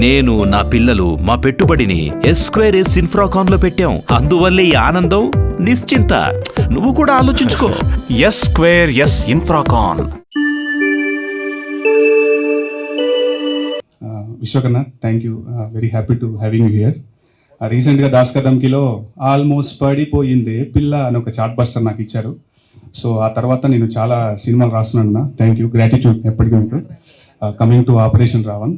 నేను, నా పిల్లలు మా పెట్టుబడిని ఎస్2ఎస్ ఇన్ఫ్రాకాన్ లో పెట్టాం. అందువల్లే ఈ ఆనందం, నిశ్చింత. నువ్వు కూడా ఆలోచించుకో. ఎస్2ఎస్ infracon. Vishwakarna, thank you. Very happy to having you here. రీసెంట్గా దాస్కదంకిలో ఆల్మోస్ట్ పడిపోయిందే పిల్ల అని ఒక చాట్ బస్టర్ నాకు ఇచ్చారు. సో ఆ తర్వాత నేను చాలా సినిమాలు రాస్తున్నాను. థ్యాంక్ యూ, గ్రాటిట్యూడ్ ఎప్పటికీ మీకు. Coming to operation Ravan,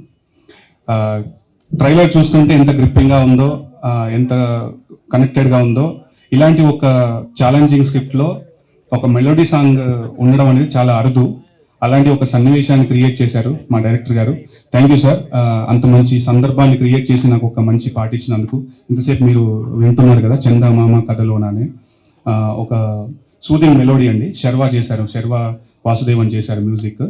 trailer చూస్తుంటే ఎంత గ్రిప్పింగ్గా ఉందో, ఎంత కనెక్టెడ్గా ఉందో. ఇలాంటి ఒక ఛాలెంజింగ్ స్క్రిప్ట్లో ఒక మెలోడీ సాంగ్ ఉండడం అనేది చాలా అరుదు. అలాంటి ఒక సన్నివేశాన్ని క్రియేట్ చేశారు మా డైరెక్టర్ గారు. Thank you sir. అంత మంచి సందర్భాన్ని క్రియేట్ చేసి నాకు ఒక మంచి పాట ఇచ్చినందుకు. ఇంతసేపు మీరు వింటున్నారు కదా చందమామ కథలోనే ఒక సూదింగ్ మెలోడీ అండి. శర్వా చేశారు, శర్వా వాసుదేవన్ చేశారు మ్యూజిక్.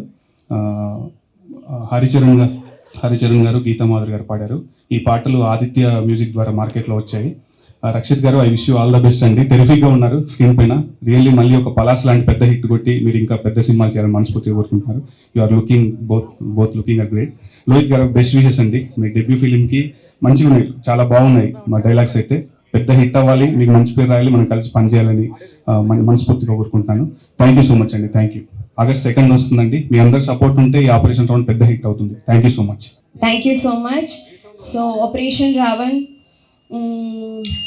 హరిచరణ్ గారు, గీతామాధురి గారు పాడారు. ఈ పాటలు ఆదిత్య మ్యూజిక్ ద్వారా మార్కెట్లో వచ్చాయి. రక్షిత్ గారు, I wish you all the best అండి. టెరిఫిక్గా ఉన్నారు స్క్రీన్ పైన. రియల్లీ మళ్ళీ ఒక పలాస్ లాంటి పెద్ద హిట్ కొట్టి మీరు ఇంకా పెద్ద సినిమాలు చేయాలని మనస్ఫూర్తిగా కోరుకుంటున్నారు. You are looking both looking a great. Lohith గారు, బెస్ట్ విషెస్ అండి. మీ డెబ్యూ ఫిలింకి మంచిగా ఉన్నాయి, చాలా బాగున్నాయి. మా డైలాగ్స్ అయితే పెద్ద హిట్ అవ్వాలి, మీకు మంచి పేరు రాయాలి, మనం కలిసి పనిచేయాలని మనస్ఫూర్తిగా కోరుకుంటున్నాను. థ్యాంక్ యూ సో మచ్ అండి. Thank you. August 2nd వస్తుందండి. మీ అందరి సపోర్ట్ ఉంటే ఈ ఆపరేషన్ రావణ్ పెద్ద హిట్ అవుతుంది. Thank you so much. Thank you so much. So operation Ravan,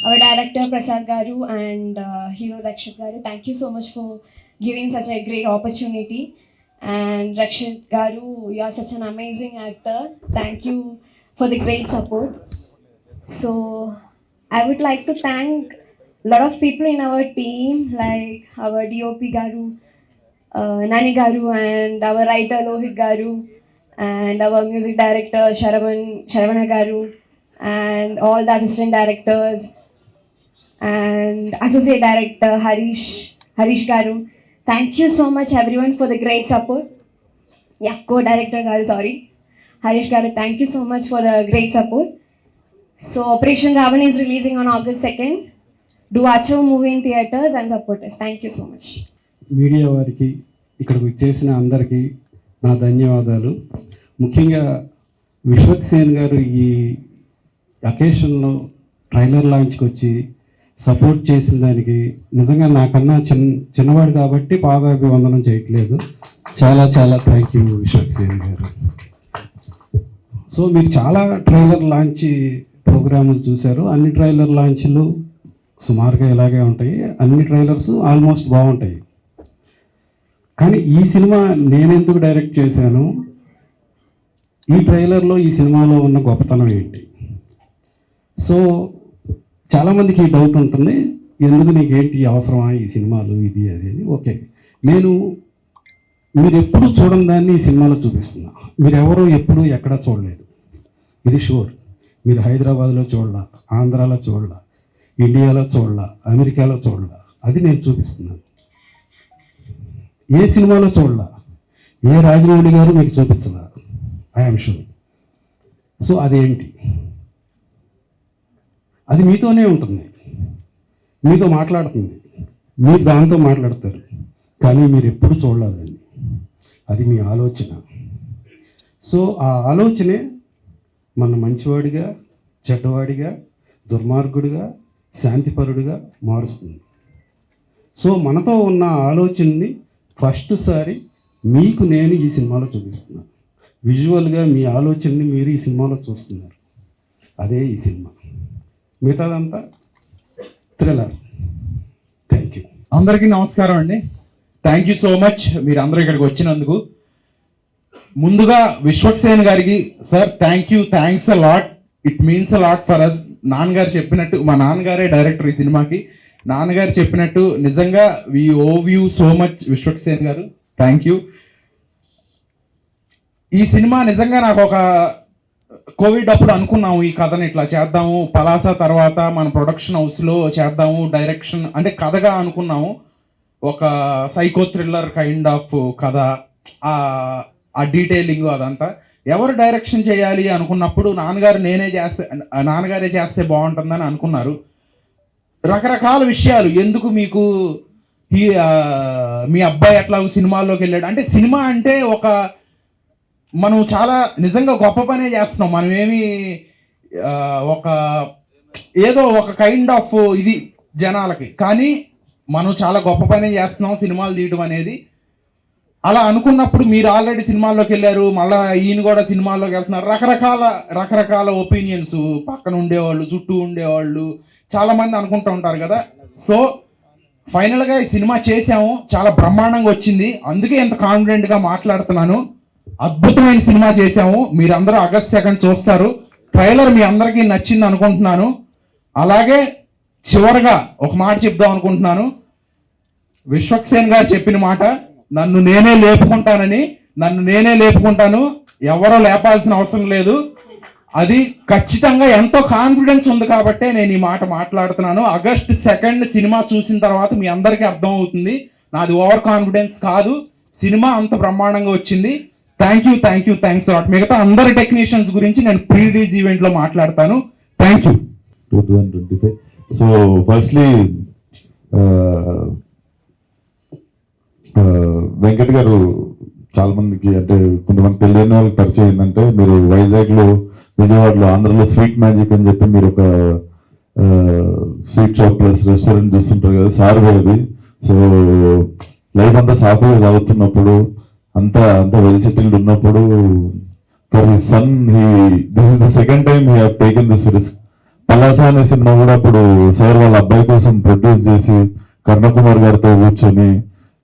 our director Prasad Garu and hero Rakshit Garu, thank you so much for giving such a great opportunity. And Rakshit Garu, you are such an amazing actor. Thank you for the great support. So I would like to thank a lot of people in our team, like our DOP Garu, Nani Garu, and our writer Lohit Garu, and our music director Sharavana Garu, and all the assistant directors and associate director Harish Garu. Thank you so much everyone for the great support. Co-director Garu, Harish Garu, thank you so much for the great support. So Operation Ravan is releasing on August 2nd. Do watch our movie in theaters and support us. Thank you so much. Media వారికి, ఇక్కడికి వచ్చేసిన అందరికీ నా ధన్యవాదాలు. ముఖ్యంగా విశ్వక్ సేన్ గారు ఈ అకేషన్లో trailer లాంచ్కి వచ్చి సపోర్ట్ చేసిన దానికి నిజంగా నాకన్నా చిన్నవాడు కాబట్టి పాదాభివందనం చేయట్లేదు. చాలా చాలా థ్యాంక్ యూ విశ్వక్ సేన్ గారు. సో మీరు చాలా ట్రైలర్ లాంచ్ ప్రోగ్రాములు చూశారు. అన్ని ట్రైలర్ లాంచ్లు సుమారుగా ఇలాగే ఉంటాయి. అన్ని ట్రైలర్స్ ఆల్మోస్ట్ బాగుంటాయి. కానీ ఈ సినిమా నేనెందుకు డైరెక్ట్ చేశాను, ఈ ట్రైలర్లో ఈ సినిమాలో ఉన్న గొప్పతనం ఏంటి? సో చాలామందికి ఈ డౌట్ ఉంటుంది, ఎందుకు నీకేంటి అవసరమా ఈ సినిమాలు, ఇది అది అని. ఓకే, నేను మీరు ఎప్పుడు చూడని దాన్ని ఈ సినిమాలో చూపిస్తున్నా. మీరు ఎవరు ఎప్పుడు ఎక్కడా చూడలేదు, ఇది షూర్. మీరు హైదరాబాద్లో చూడలా, ఆంధ్రాలో చూడలా, ఇండియాలో చూడలా, అమెరికాలో చూడలా, అది నేను చూపిస్తున్నాను. ఏ సినిమాలో చూడలా, ఏ రాజమౌళి గారు మీకు చూపించలా, ఐఎమ్ షూర్. సో అదేంటి? అది మీతోనే ఉంటుంది, మీతో మాట్లాడుతుంది, మీరు దాంతో మాట్లాడతారు, కానీ మీరు ఎప్పుడు చూడలేదండి. అది మీ ఆలోచన. సో ఆ ఆలోచనే మన మంచివాడిగా, చెడ్డవాడిగా, దుర్మార్గుడిగా, శాంతిపరుడిగా మారుస్తుంది. సో మనతో ఉన్న ఆలోచనని ఫస్ట్ సారి మీకు నేను ఈ సినిమాలో చూపిస్తున్నాను. విజువల్గా మీ ఆలోచనని మీరు ఈ సినిమాలో చూస్తున్నారు. అదే ఈ సినిమా. మిగతాదంతా థ్రిల్లర్. Thank you. అందరికీ నమస్కారం అండి. థ్యాంక్ యూ సో మచ్ మీరు అందరూ ఇక్కడికి వచ్చినందుకు. ముందుగా విశ్వక్ సేన్ గారికి, sir thanks a lot. It means a lot for us. నాన్నగారు చెప్పినట్టు, మా నాన్నగారే డైరెక్టర్ ఈ సినిమాకి. నాన్నగారు చెప్పినట్టు నిజంగా we owe you so much Vishwak Sen గారు. Thank you. ఈ సినిమా నిజంగా నాకు ఒక కోవిడ్ అప్పుడు అనుకున్నాము ఈ కథను ఇట్లా చేద్దాము, పలాస తర్వాత మన ప్రొడక్షన్ హౌస్లో చేద్దాము, డైరెక్షన్ అంటే కథగా అనుకున్నాము. ఒక సైకో థ్రిల్లర్ కైండ్ ఆఫ్ కథ, ఆ డీటెయిలింగ్ అదంతా. ఎవరు డైరెక్షన్ చేయాలి అనుకున్నప్పుడు నాన్నగారే చేస్తే బాగుంటుందని అనుకున్నారు. రకరకాల విషయాలు, ఎందుకు మీకు మీ అబ్బాయి ఎట్లా సినిమాల్లోకి వెళ్ళాడు అంటే, సినిమా అంటే ఒక మనం చాలా నిజంగా గొప్ప పనే చేస్తున్నాం. మనం ఏమి ఒక ఏదో ఒక కైండ్ ఆఫ్ ఇది జనాలకి, కానీ మనం చాలా గొప్ప పనే చేస్తున్నాం సినిమాలు తీయడం అనేది. అలా అనుకున్నప్పుడు మీరు ఆల్రెడీ సినిమాల్లోకి వెళ్ళారు, మళ్ళీ ఈయన కూడా సినిమాల్లోకి వెళ్తున్నారు. రకరకాల ఒపీనియన్స్, పక్కన ఉండేవాళ్ళు, చుట్టూ ఉండేవాళ్ళు చాలామంది అనుకుంటూ ఉంటారు కదా. సో ఫైనల్గా ఈ సినిమా చేసాము, చాలా బ్రహ్మాండంగా వచ్చింది, అందుకే ఇంత కాన్ఫిడెంట్గా మాట్లాడుతున్నాను. అద్భుతమైన సినిమా చేసాము, మీరందరూ ఆగస్ట్ 2 చూస్తారు. ట్రైలర్ మీ అందరికీ నచ్చింది అనుకుంటున్నాను. అలాగే చివరగా ఒక మాట చెప్దాం అనుకుంటున్నాను. విశ్వక్సేన్ గారు చెప్పిన మాట, నన్ను నేనే లేపుకుంటాను, ఎవరో లేపాల్సిన అవసరం లేదు. అది ఖచ్చితంగా ఎంతో కాన్ఫిడెన్స్ ఉంది కాబట్టే నేను ఈ మాట మాట్లాడుతున్నాను. ఆగస్ట్ 2 సినిమా చూసిన తర్వాత మీ అందరికీ అర్థం అవుతుంది, నాది ఓవర్ కాన్ఫిడెన్స్ కాదు, సినిమా అంత బ్రహ్మాండంగా వచ్చింది. Thanks lot. మిగతా అందరి టెక్నీషియన్స్ గురించి నేను ప్రీ రిలీజ్ ఈవెంట్లో మాట్లాడతాను. Thank you. 2025. So firstly, Venkat గారు చాలా మందికి, అంటే కొంతమంది తెలియని వాళ్ళకి పరిచయం ఏంటంటే, మీరు వైజాగ్లో, విజయవాడలో, ఆంధ్రలో స్వీట్ మ్యాజిక్ అని చెప్పి మీరు ఒక స్వీట్ షాప్ ప్లస్ రెస్టారెంట్ చూస్తుంటారు కదా, సార్ అది. సో లైఫ్ అంతా సాఫీగా సాగుతున్నప్పుడు, అంతా వెల్ సెటిల్డ్ ఉన్నప్పుడు, for his son this is the second time he have taken this risk. Palasa అనే సినిమా కూడా అప్పుడు సార్ వాళ్ళ అబ్బాయి కోసం ప్రొడ్యూస్ చేసి కర్ణకుమార్ గారితో కూర్చొని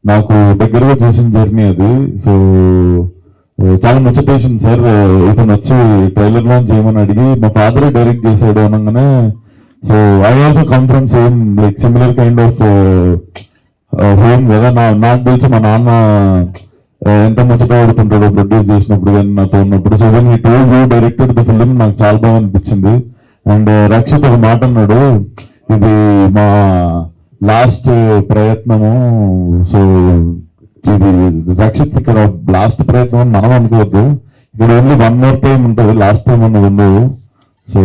నాకు దగ్గరగా చూసిన జర్నీ అది. సో చాలా ముచ్చటేసింది సార్. ఇతను వచ్చి ట్రైలర్ లాంచ్ చేయమని అడిగి, మా ఫాదరే డైరెక్ట్ చేశాడు అనగానే, so I also come from same like similar kind of home కదా. నాకు తెలుసు మా నాన్న ఎంత ముచ్చట పడుతుంటాడో ప్రొడ్యూస్ చేసినప్పుడు కానీ నాతో ఉన్నప్పుడు. So when he told you directed the film, నాకు చాలా బాగా అనిపించింది. అండ్ రక్షిత్ ఒక మాట అన్నాడు, ఇది మా లాస్ట్ ప్రయత్నము. సో ఇది రక్షిత్ ఇక్కడ లాస్ట్ ప్రయత్నం అని మనం అనుకోవద్దు, ఇక్కడ ఓన్లీ వన్ మోర్ టైం ఉంటుంది, లాస్ట్ టైం అన్నది ఉండదు. So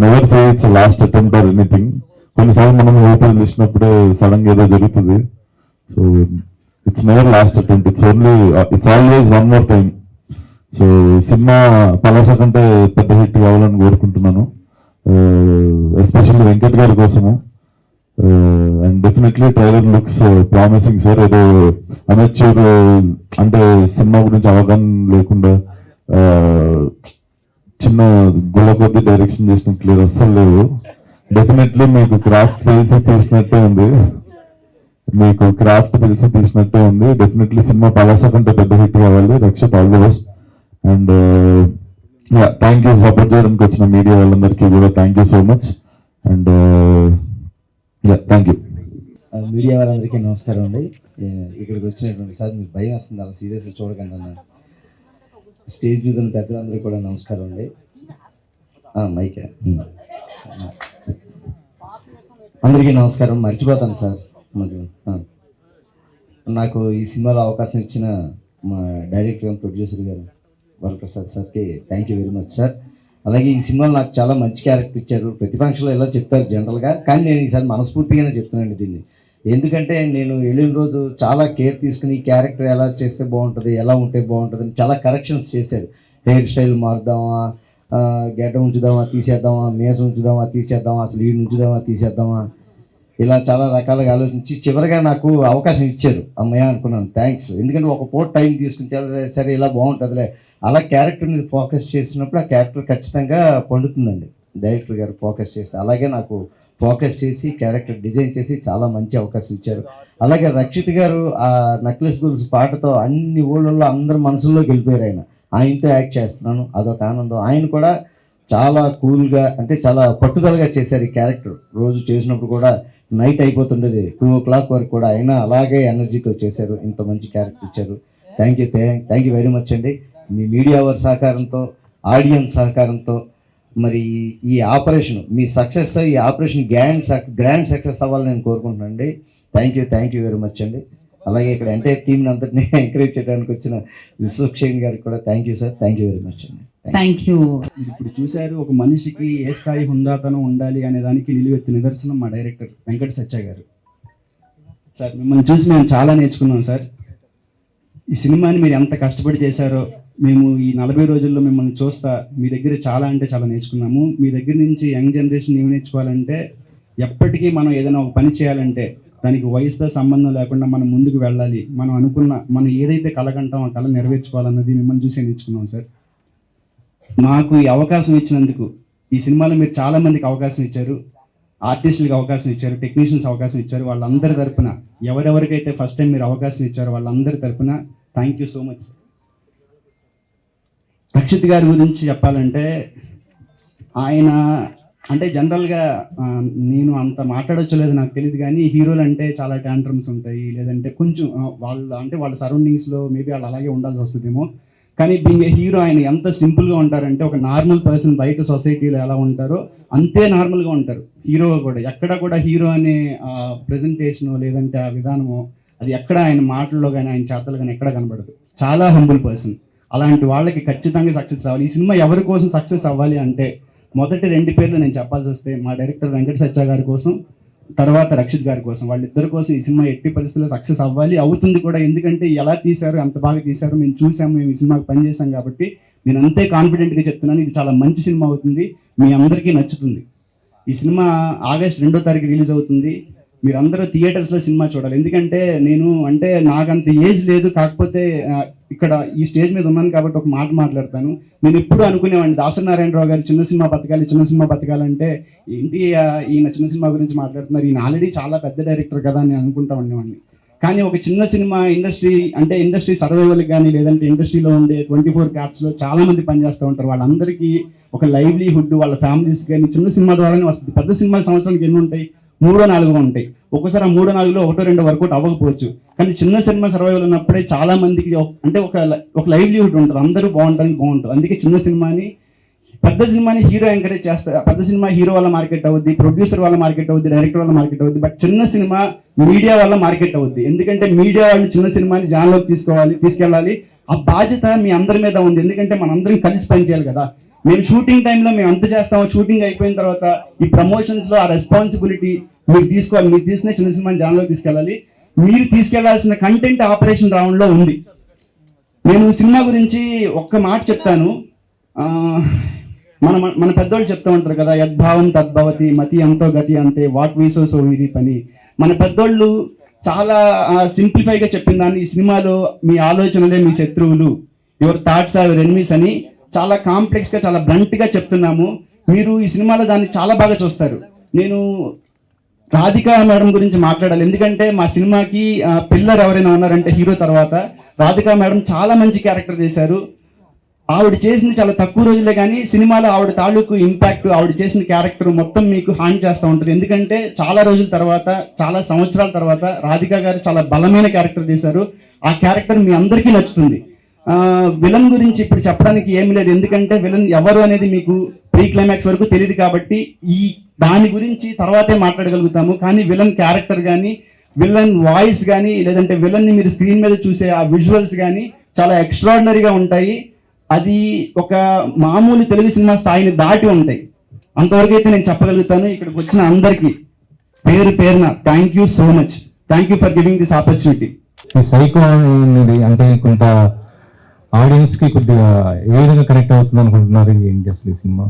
never say it's last attempt or anything. కొన్నిసార్లు మనం ఓపెన్ చేసినప్పుడే సడన్ గా ఏదో జరుగుతుంది. So it's never lost attempt, it's always one more time. So cinema Palasa కంటే పెద్ద హిట్ కావాలని కోరుకుంటున్నాను, ఎస్పెషల్లీ వెంకట్ గారి కోసము. And definitely trailer looks promising sir. ఏదో అమెచ్యూర్ అంటే సినిమా గురించి అవగాహన లేకుండా చిన్న గుళ్ళ కొద్ది డైరెక్షన్ చేసినట్టు లేదు, అస్సలు లేదు. డెఫినెట్లీ మీకు క్రాఫ్ట్ తెలిసి తీసినట్టే ఉంది. డెఫినెట్లీ సినిమా పలాస కంటే పెద్ద హిట్ కావాలి. Rakshit all the best. And thank you support చేయడానికి వచ్చిన మీడియా వాళ్ళందరికీ కూడా thank you so much. And thank you. Media వాళ్ళందరికీ నమస్కారం అండి. ఇక్కడికి వచ్చినటువంటి సార్ మీకు భయం వస్తుంది అలా సీరియస్గా చూడకండి అన్న. స్టేజ్ మీద ఉన్న పెద్దలందరికీ కూడా నమస్కారం అండి. మైకే అందరికీ నమస్కారం. మర్చిపోతాను సార్, మరి నాకు ఈ సినిమాలో అవకాశం ఇచ్చిన మా డైరెక్టర్ అండ్ ప్రొడ్యూసర్ గారు వరప్రసాద్ సార్కి thank you very much sir. అలాగే ఈ సినిమాలో నాకు చాలా మంచి క్యారెక్టర్ ఇచ్చారు. ప్రతి ఫంక్షన్లో ఎలా చెప్తారు జనరల్గా, కానీ నేను ఈసారి మనస్ఫూర్తిగానే చెప్తున్నాను దీన్ని. ఎందుకంటే నేను వెళ్ళిన రోజు చాలా కేర్ తీసుకుని ఈ క్యారెక్టర్ ఎలా చేస్తే బాగుంటుంది, ఎలా ఉంటే బాగుంటుంది అని చాలా కరెక్షన్స్ చేశారు. హెయిర్ స్టైల్ మారుదామా, గెడ్డ ఉంచుదామా తీసేద్దామా, మేస ఉంచుదామా తీసేద్దామా, అసలు ఈడు ఉంచుదామా తీసేద్దామా, ఇలా చాలా రకాలుగా ఆలోచించి చివరిగా నాకు అవకాశం ఇచ్చారు. అమ్మయ్య అనుకున్నాను, థ్యాంక్స్. ఎందుకంటే ఒక పూట టైం తీసుకుని చాలా సరే ఇలా బాగుంటుందిలే, అలా క్యారెక్టర్ మీద ఫోకస్ చేసినప్పుడు ఆ క్యారెక్టర్ ఖచ్చితంగా పండుతుందండి. డైరెక్టర్ గారు ఫోకస్ చేస్తే అలాగే నాకు ఫోకస్ చేసి క్యారెక్టర్ డిజైన్ చేసి చాలా మంచి అవకాశం ఇచ్చారు. అలాగే రక్షిత్ గారు ఆ నక్లెస్ గొలుసు పాటతో అన్ని ఊళ్ళల్లో అందరి మనసుల్లోకి వెళ్ళిపోయారు. ఆయనతో యాక్ట్ చేస్తున్నాను, అదొక ఆనందం. ఆయన కూడా చాలా కూల్గా, అంటే చాలా పట్టుదలగా చేశారు ఈ క్యారెక్టర్. రోజు చేసినప్పుడు కూడా నైట్ అయిపోతుండేది 2 o'clock వరకు కూడా అయినా అలాగే ఎనర్జీతో చేశారు. ఇంత మంచి క్యారెక్టర్ ఇచ్చారు. థ్యాంక్ యూ వెరీ మచ్ అండి. మీ మీడియా వారి సహకారంతో, ఆడియన్స్ సహకారంతో, మరి ఈ ఆపరేషన్ మీ సక్సెస్తో ఈ ఆపరేషన్ గ్రాండ్ సక్సెస్ అవ్వాలని నేను కోరుకుంటున్నాను అండి. థ్యాంక్ యూ వెరీ మచ్ అండి. అలాగే ఇక్కడ ఎంటైర్ టీంని అంతటినీ ఎంకరేజ్ చేయడానికి వచ్చిన విశ్వక్షేణ్ గారికి కూడా thank you sir. Thank you very much అండి. Thank you. ఇప్పుడు చూశారు, ఒక మనిషికి ఏ స్థాయి హుందాతనం ఉండాలి అనే దానికి నిలువెత్తి నిదర్శనం మా డైరెక్టర్ వెంకట సత్య గారు. సార్ మిమ్మల్ని చూసి మేము చాలా నేర్చుకున్నాం సార్. ఈ సినిమాని మీరు ఎంత కష్టపడి చేశారో మేము ఈ 40 రోజుల్లో మిమ్మల్ని చూస్తా మీ దగ్గర చాలా అంటే చాలా నేర్చుకున్నాము. మీ దగ్గర నుంచి యంగ్ జనరేషన్ ఏమి నేర్చుకోవాలంటే, ఎప్పటికీ మనం ఏదైనా ఒక పని చేయాలంటే దానికి వయసుతో సంబంధం లేకుండా మనం ముందుకు వెళ్ళాలి. మనం ఏదైతే కలగంటాం ఆ కళ నెరవేర్చుకోవాలన్నది మిమ్మల్ని చూసే నేర్చుకున్నాం సార్. మాకు ఈ అవకాశం ఇచ్చినందుకు, ఈ సినిమాలో మీరు చాలా మందికి అవకాశం ఇచ్చారు, ఆర్టిస్టులకు అవకాశం ఇచ్చారు, టెక్నీషియన్స్ అవకాశం ఇచ్చారు. వాళ్ళందరి తరపున ఎవరెవరికైతే ఫస్ట్ టైం మీరు అవకాశం ఇచ్చారో వాళ్ళందరి తరపున thank you so much sir. Rakshit గారి గురించి చెప్పాలంటే, ఆయన అంటే జనరల్గా నేను అంత మాట్లాడొచ్చో లేదో నాకు తెలియదు, కానీ హీరోలు అంటే చాలా ట్యాంట్రమ్స్ ఉంటాయి, లేదంటే కొంచెం వాళ్ళ సరౌండింగ్స్లో మేబీ వాళ్ళు అలాగే ఉండాల్సి వస్తుందేమో. కానీ బీయింగ్ ఏ హీరో ఆయన ఎంత సింపుల్గా ఉంటారంటే, ఒక నార్మల్ పర్సన్ బయట సొసైటీలో ఎలా ఉంటారో అంతే నార్మల్గా ఉంటారు హీరో కూడా. ఎక్కడ కూడా హీరో అనే ప్రెజెంటేషను లేదంటే ఆ విధానము అది ఎక్కడ ఆయన మాటల్లో కానీ ఆయన చేతలు కానీ ఎక్కడ కనబడదు. చాలా హంబుల్ పర్సన్. అలాంటి వాళ్ళకి ఖచ్చితంగా సక్సెస్ రావాలి. ఈ సినిమా ఎవరి కోసం సక్సెస్ అవ్వాలి అంటే, మొదటి 2 పేర్లు నేను చెప్పాల్సి వస్తే మా డైరెక్టర్ వెంకట సత్య గారి కోసం, తర్వాత రక్షిత్ గారి కోసం. వాళ్ళిద్దరి కోసం ఈ సినిమా ఎట్టి పరిస్థితుల్లో సక్సెస్ అవ్వాలి, అవుతుంది కూడా. ఎందుకంటే ఎలా తీశారు, ఎంత బాగా తీశారు మేము చూసాము, మేము ఈ సినిమాకి పనిచేసాం కాబట్టి నేను అంతే కాన్ఫిడెంట్గా చెప్తున్నాను, ఇది చాలా మంచి సినిమా అవుతుంది, మీ అందరికీ నచ్చుతుంది. ఈ సినిమా ఆగస్ట్ 2వ తారీఖు రిలీజ్ అవుతుంది. మీరందరూ థియేటర్స్లో సినిమా చూడాలి. ఎందుకంటే నాకంత ఏజ్ లేదు, కాకపోతే ఇక్కడ ఈ స్టేజ్ మీద ఉన్నాను కాబట్టి ఒక మాట మాట్లాడతాను. నేను ఎప్పుడు అనుకునేవాడిని దాసరి నారాయణరావు గారు చిన్న సినిమా బతకాలంటే ఏంటి ఈయన చిన్న సినిమా గురించి మాట్లాడుతున్నారు, ఈయన ఆల్రెడీ చాలా పెద్ద డైరెక్టర్ కదా అని అనుకుంటా ఉండేవాడిని. కానీ ఒక చిన్న సినిమా ఇండస్ట్రీ సర్వైవల్కి కానీ లేదంటే ఇండస్ట్రీలో ఉండే 24 క్రాఫ్ట్స్లో చాలా మంది పనిచేస్తూ ఉంటారు. వాళ్ళందరికీ ఒక లైవ్లీహుడ్, వాళ్ళ ఫ్యామిలీస్ కానీ చిన్న సినిమా ద్వారానే వస్తుంది. పెద్ద సినిమాలు సంవత్సరానికి ఎన్ని ఉంటాయి, 3-4 ఉంటాయి. ఒక్కసారి ఆ 3-4లో 1-2 వర్కౌట్ అవ్వకపోవచ్చు. కానీ చిన్న సినిమా సర్వైవల్ ఉన్నప్పుడే చాలా మందికి అంటే ఒక లైవ్లీహుడ్ ఉంటుంది, అందరూ బాగుంటుంది. అందుకే చిన్న సినిమాని, పెద్ద సినిమాని హీరో ఎంకరేజ్ చేస్తారు. పెద్ద సినిమా హీరో వల్ల మార్కెట్ అవుద్ది, ప్రొడ్యూసర్ వల్ల మార్కెట్ అవుద్ది, డైరెక్టర్ వల్ల మార్కెట్ అవుద్ది. బట్ చిన్న సినిమా మీడియా వల్ల మార్కెట్ అవుద్ది. ఎందుకంటే మీడియా వాళ్ళు చిన్న సినిమాని జనాల్లోకి తీసుకెళ్ళాలి. ఆ బాధ్యత మీ అందరి మీద ఉంది. ఎందుకంటే మనందరం కలిసి పనిచేయాలి కదా. మేము షూటింగ్ టైంలో మేము అంత చేస్తాము, షూటింగ్ అయిపోయిన తర్వాత ఈ ప్రమోషన్స్లో ఆ రెస్పాన్సిబిలిటీ మీరు తీసుకోవాలి. మీరు తీసుకునే చిన్న సినిమాని జనాల్లోకి తీసుకెళ్ళాలి. మీరు తీసుకెళ్లాల్సిన కంటెంట్ ఆపరేషన్ రౌండ్లో ఉంది. నేను సినిమా గురించి ఒక్క మాట చెప్తాను. మన పెద్దోళ్ళు చెప్తూ ఉంటారు కదా, యద్భావం తద్భవతి, మతి అంతో గతి అంతే, వాట్ వీసో సో వీరి పని. మన పెద్దోళ్ళు చాలా సింప్లిఫైగా చెప్పిన దాన్ని ఈ సినిమాలో మీ ఆలోచనలే మీ శత్రువులు, యువర్ థాట్స్ ఆర్ ఎనిమీస్ అని చాలా కాంప్లెక్స్గా చాలా బ్లంట్గా చెప్తున్నాము. మీరు ఈ సినిమాలో దాన్ని చాలా బాగా చూస్తారు. నేను రాధికా మేడం గురించి మాట్లాడాలి. ఎందుకంటే మా సినిమాకి పిల్లర్ ఎవరైనా ఉన్నారంటే హీరో తర్వాత రాధికా మేడం చాలా మంచి క్యారెక్టర్ చేశారు. ఆవిడ చేసింది చాలా తక్కువ రోజులే, కానీ సినిమాలో ఆవిడ తాలూకు ఇంపాక్ట్, ఆవిడ చేసిన క్యారెక్టర్ మొత్తం మీకు హాంట్ చేస్తూ ఉంటుంది. ఎందుకంటే చాలా రోజుల తర్వాత, చాలా సంవత్సరాల తర్వాత రాధికా గారు చాలా బలమైన క్యారెక్టర్ చేశారు. ఆ క్యారెక్టర్ మీ అందరికీ నచ్చుతుంది. విలన్ గురించి ఇప్పుడు చెప్పడానికి ఏమీ లేదు, ఎందుకంటే విలన్ ఎవరు అనేది మీకు ప్రీ క్లైమాక్స్ వరకు తెలియదు కాబట్టి దాని గురించి తర్వాతే మాట్లాడగలుగుతాము. కానీ విలన్ క్యారెక్టర్ కానీ, విలన్ వాయిస్ కానీ, లేదంటే విలన్ని మీరు స్క్రీన్ మీద చూసే ఆ విజువల్స్ కానీ చాలా ఎక్స్ట్రాడినరీగా ఉంటాయి. అది ఒక మామూలు తెలుగు సినిమా స్థాయిని దాటి ఉంటాయి. అంతవరకు అయితే నేను చెప్పగలుగుతాను. ఇక్కడికి వచ్చిన అందరికీ పేరున thank you so much. Thank you for giving this opportunity. ఈ సైకో అనేది అంటే కొంత ఆడియన్స్కి కొద్దిగా ఏ విధంగా కనెక్ట్ అవుతుంది అనుకుంటున్నారు ఏంటి అసలు ఈ సినిమా?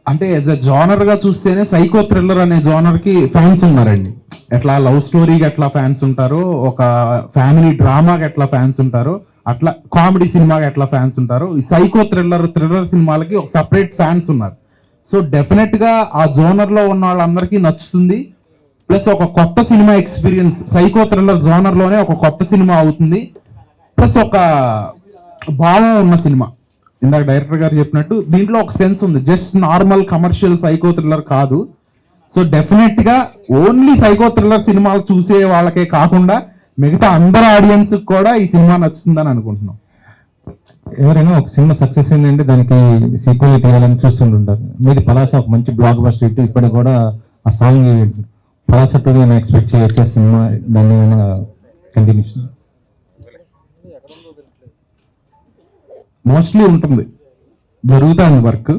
అంటే యాజ్ అ జానర్ గా చూస్తేనే సైకో థ్రిల్లర్ అనే జానర్ కి ఫ్యాన్స్ ఉన్నారండి. ఎట్లా లవ్ స్టోరీకి ఎట్లా ఫ్యాన్స్ ఉంటారో, ఒక ఫ్యామిలీ డ్రామాకి ఎట్లా ఫ్యాన్స్ ఉంటారో, అట్లా కామెడీ సినిమాకి ఎట్లా ఫ్యాన్స్ ఉంటారో, ఈ సైకో థ్రిల్లర్ సినిమాలకి ఒక సపరేట్ ఫ్యాన్స్ ఉన్నారు. సో డెఫినెట్ గా ఆ జోనర్ లో ఉన్న వాళ్ళందరికీ నచ్చుతుంది. ప్లస్ ఒక కొత్త cinema experience, psycho thriller genre లోనే ఒక కొత్త సినిమా అవుతుంది. ప్లస్ ఒక భావం ఉన్న సినిమా. ఇందాక డైరెక్టర్ గారు చెప్పినట్టు దీంట్లో ఒక సెన్స్ ఉంది, just normal commercial psycho thriller కాదు. సో డెఫినెట్ గా ఓన్లీ సైకో థ్రిల్లర్ సినిమాలు చూసే వాళ్ళకే కాకుండా మిగతా అందరు ఆడియన్స్ కూడా ఈ సినిమా నచ్చుతుందని అనుకుంటున్నాం. ఎవరైనా ఒక సినిమా సక్సెస్ అయిందంటే దానికి సీక్వెల్ తీయాలని చూస్తుంటుంటారు. మీది పలాస ఒక మంచి బ్లాక్ బస్టర్ హిట్, ఇప్పటికి కూడా ఆ సాంగ్ పలాస 2 నేను ఎక్స్పెక్ట్ చేయొచ్చే సినిమా, దాన్ని కంటిన్యూషన్ మోస్ట్లీ ఉంటుంది, జరుగుతుంది, వర్క్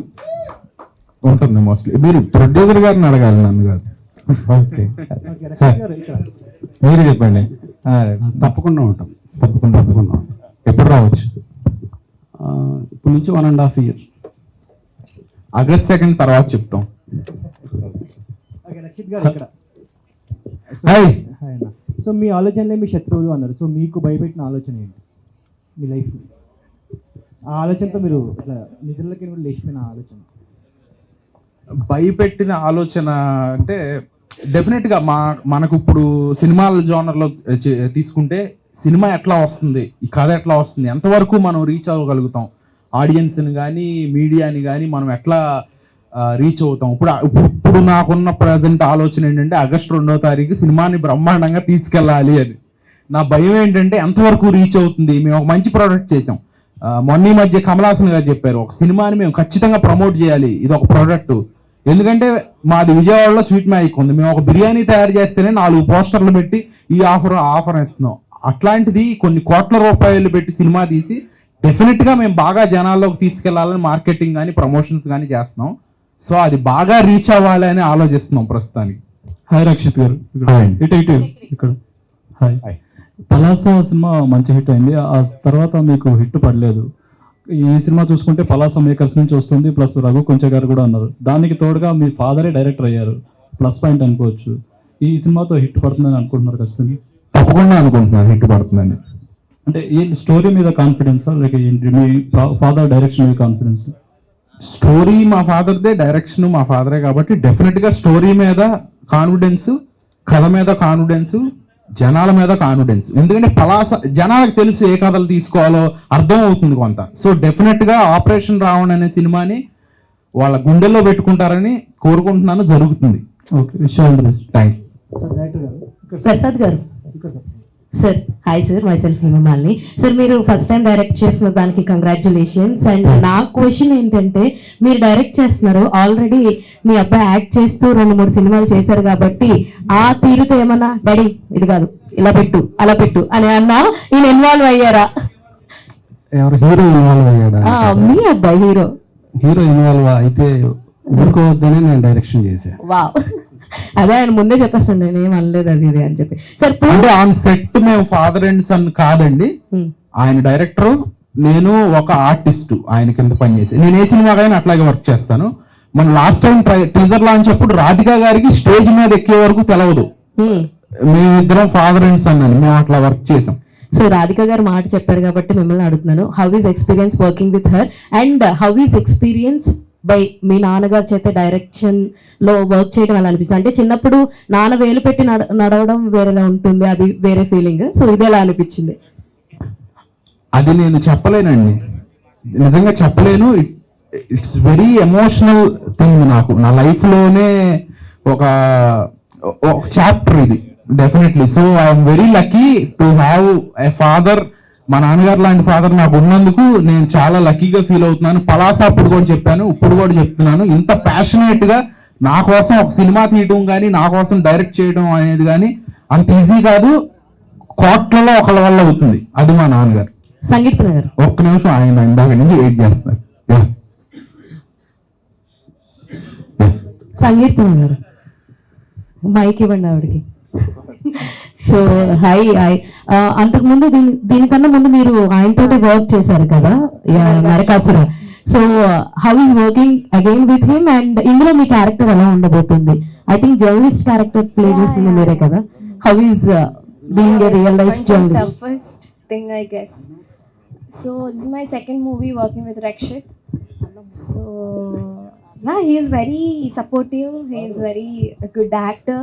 ఉంటుంది మోస్ట్లీ. మీరు ప్రొడ్యూసర్ గారిని అడగాలి, నన్ను కాదు. ఓకే సార్, మీరు చెప్పండి. తప్పకుండా ఉంటాం. తప్పకుండా ఎప్పుడు రావచ్చు? ఇప్పటి నుంచి 1.5 year. ఆగస్ట్ 2 తర్వాత చెప్తాం. రక్షిత్ గారు ఇక్కడ. హాయ్. హాయ్ అన్న. సో మీ ఆలోచనలే మీ శత్రువులు అన్నారు. సో మీకు భయపెట్టిన ఆలోచన ఏంటి మీ లైఫ్లో? ఆ ఆలోచనతో మీరు ఇట్లా నిధులకి కూడా లేచిపోయిన ఆలోచన. భయపెట్టిన ఆలోచన అంటే డెఫినెట్గా మనకు ఇప్పుడు సినిమాల జోనర్లో తీసుకుంటే సినిమా ఎట్లా వస్తుంది, ఈ కథ ఎట్లా వస్తుంది, ఎంతవరకు మనం రీచ్ అవ్వగలుగుతాం, ఆడియన్స్ని కానీ మీడియాని కానీ మనం ఎట్లా రీచ్ అవుతాం. ఇప్పుడు నాకున్న ప్రజెంట్ ఆలోచన ఏంటంటే ఆగస్టు 2వ తారీఖు సినిమాని బ్రహ్మాండంగా తీసుకెళ్ళాలి అని. నా భయం ఏంటంటే ఎంతవరకు రీచ్ అవుతుంది. మేము ఒక మంచి ప్రోడక్ట్ చేసాం. మొన్న మధ్య కమల్ హాసన్ గారు చెప్పారు, ఒక సినిమాని మేము ఖచ్చితంగా ప్రమోట్ చేయాలి, ఇది ఒక ప్రోడక్ట్. ఎందుకంటే మాది విజయవాడలో స్వీట్ మ్యాజిక్ ఉంది. మేము ఒక బిర్యానీ తయారు చేస్తేనే 4 పోస్టర్లు పెట్టి ఈ ఆఫర్ ఇస్తున్నాం. అట్లాంటిది కొన్ని కోట్ల రూపాయలు పెట్టి సినిమా తీసి డెఫినెట్గా మేము బాగా జనాల్లోకి తీసుకెళ్లాలని మార్కెటింగ్ కానీ ప్రమోషన్స్ కానీ చేస్తున్నాం. సో అది బాగా రీచ్ అవ్వాలి అని ఆలోచిస్తున్నాం ప్రస్తుతానికి. హాయ్ రక్షిత్ గారు. ఇక్కడ హాయ్. పలాస సినిమా మంచి హిట్ అయింది. ఆ తర్వాత మీకు హిట్ పడలేదు. ఈ సినిమా చూసుకుంటే పలాస మేకర్స్ నుంచి వస్తుంది, ప్లస్ రఘు కొంచె గారు కూడా ఉన్నారు. దానికి తోడుగా మీ ఫాదరే డైరెక్టర్ అయ్యారు, ప్లస్ పాయింట్ అనుకోవచ్చు. ఈ సినిమాతో హిట్ పడుతుందని అనుకుంటున్నారు ఖచ్చితంగా? తప్పకుండా అనుకుంటున్నాను హిట్ పడుతుందని. అంటే ఈ స్టోరీ మీద కాన్ఫిడెన్స్, లేక మీ ఫాదర్ డైరెక్షన్ మీద కాన్ఫిడెన్స్? స్టోరీ మా ఫాదర్దే, డైరెక్షన్ మా ఫాదరే కాబట్టి డెఫినెట్గా స్టోరీ మీద కాన్ఫిడెన్స్, కథ మీద కాన్ఫిడెన్స్, జనాల మీద కాన్ఫిడెన్స్. ఎందుకంటే పలాస జనాలకు తెలుసు ఏ కథలు తీసుకోవాలో అర్థం అవుతుంది కొంత. సో డెఫినెట్గా ఆపరేషన్ రావణ్ అనే సినిమాని వాళ్ళ గుండెల్లో పెట్టుకుంటారని కోరుకుంటున్నాను, జరుగుతుంది. Okay, thank you. Sir director గారు. ప్రసాద్ గారు. Sir hi sir, myself Hemamalini. Sir మీరు ఫస్ట్ టైం డైరెక్ట్ చేసిన దానికి కంగ్రాచులేషన్స్. అండ్ నా క్వశ్చన్ ఏంటంటే, మీరు డైరెక్ట్ చేస్తున్నారు, ఆల్రెడీ మీ అబ్బాయి యాక్ట్ చేస్తూ 2-3 సినిమాలు చేశారు కాబట్టి ఆ తీరుతో ఏమన్నా డాడీ ఇది కాదు ఇలా పెట్టు అలా పెట్టు అని అన్నా ఈయన ఇన్వాల్వ్ అయ్యారా? ఎవరు హీరో ఇన్వాల్వ్ అయ్యాడా? మీ అబ్బాయి హీరో ఇన్వాల్వ్ అయితే ఊరుకోవద్దనే నేను డైరెక్షన్ చేశాను. వావ్, అదే ఆయన ముందే చెప్పేస్తాను, నేను ఏం అనలేదు అది ఇది అని చెప్పి. సార్ అంటే ఆన్ సెట్ మేము ఫాదర్ అండ్ సన్ కాదండి. ఆయన డైరెక్టర్, నేను ఒక ఆర్టిస్ట్ ఆయన కింద పనిచేసి. నేను ఏ సినిమాకైనా అట్లాగే వర్క్ చేస్తాను. మన లాస్ట్ టైం టీజర్ లాంచ్ అప్పుడు రాధికా గారికి స్టేజ్ మీద ఎక్కే వరకు తెలవదు, మేమిద్దరం ఫాదర్ అండ్ సన్ అని మేము అట్లా వర్క్ చేసాం. సో రాధిక గారు మాట చెప్పారు కాబట్టి మిమ్మల్ని అడుగుతున్నాను, how is experience working with her and how is experience by మీ నాన్నగారు చేతే డైరెక్షన్ లో వర్క్ చేయడం ఎలా అనిపిస్తుంది? అంటే చిన్నప్పుడు నాన్న వేలు పెట్టి నడవడం వేరేలా ఉంటుంది, అది వేరే ఫీలింగ్. సో ఇది ఎలా అనిపించింది? అది నేను చెప్పలేనండి, నిజంగా చెప్పలేను. It's very emotional thing. నాకు నా లైఫ్లోనే ఒక చాప్టర్ ఇది definitely. So I'm very lucky to have a father. మా నాన్నగారు లాంటి ఫాదర్ నాకు ఉన్నందుకు నేను చాలా లక్కీగా ఫీల్ అవుతున్నాను. పలాస అప్పుడు కూడా చెప్పాను, ఇప్పుడు కూడా చెప్తున్నాను, ఇంత ప్యాషనేట్ గా నా కోసం ఒక సినిమా తీయడం కానీ నా కోసం డైరెక్ట్ చేయడం అనేది కానీ అంత ఈజీ కాదు. కోట్లలో ఒకళ్ళ వల్ల అవుతుంది. అది మా నాన్నగారు. సంగీత గారు ఒక్క నిమిషం, ఆయన ఇందాక నుంచి వెయిట్ చేస్తున్నారు. సంగీతం గారు మైక్ ఇవ్వండి ఆవిడకి. So hi hi. అంతకుముందు దీనికన్నా ముందు మీరు ఆయనతోటి వర్క్ చేశారు కదా Narakasura. So how is working again with him and ఇందులో మీ క్యారెక్టర్ ఎలా ఉండబోతుంది? I think journalist character play చేసింది మీరే కదా. How is being a real life journalist? Toughest thing, I guess. So this is my second movie working with Rakshit. So yeah, he is very supportive. He is very a good actor.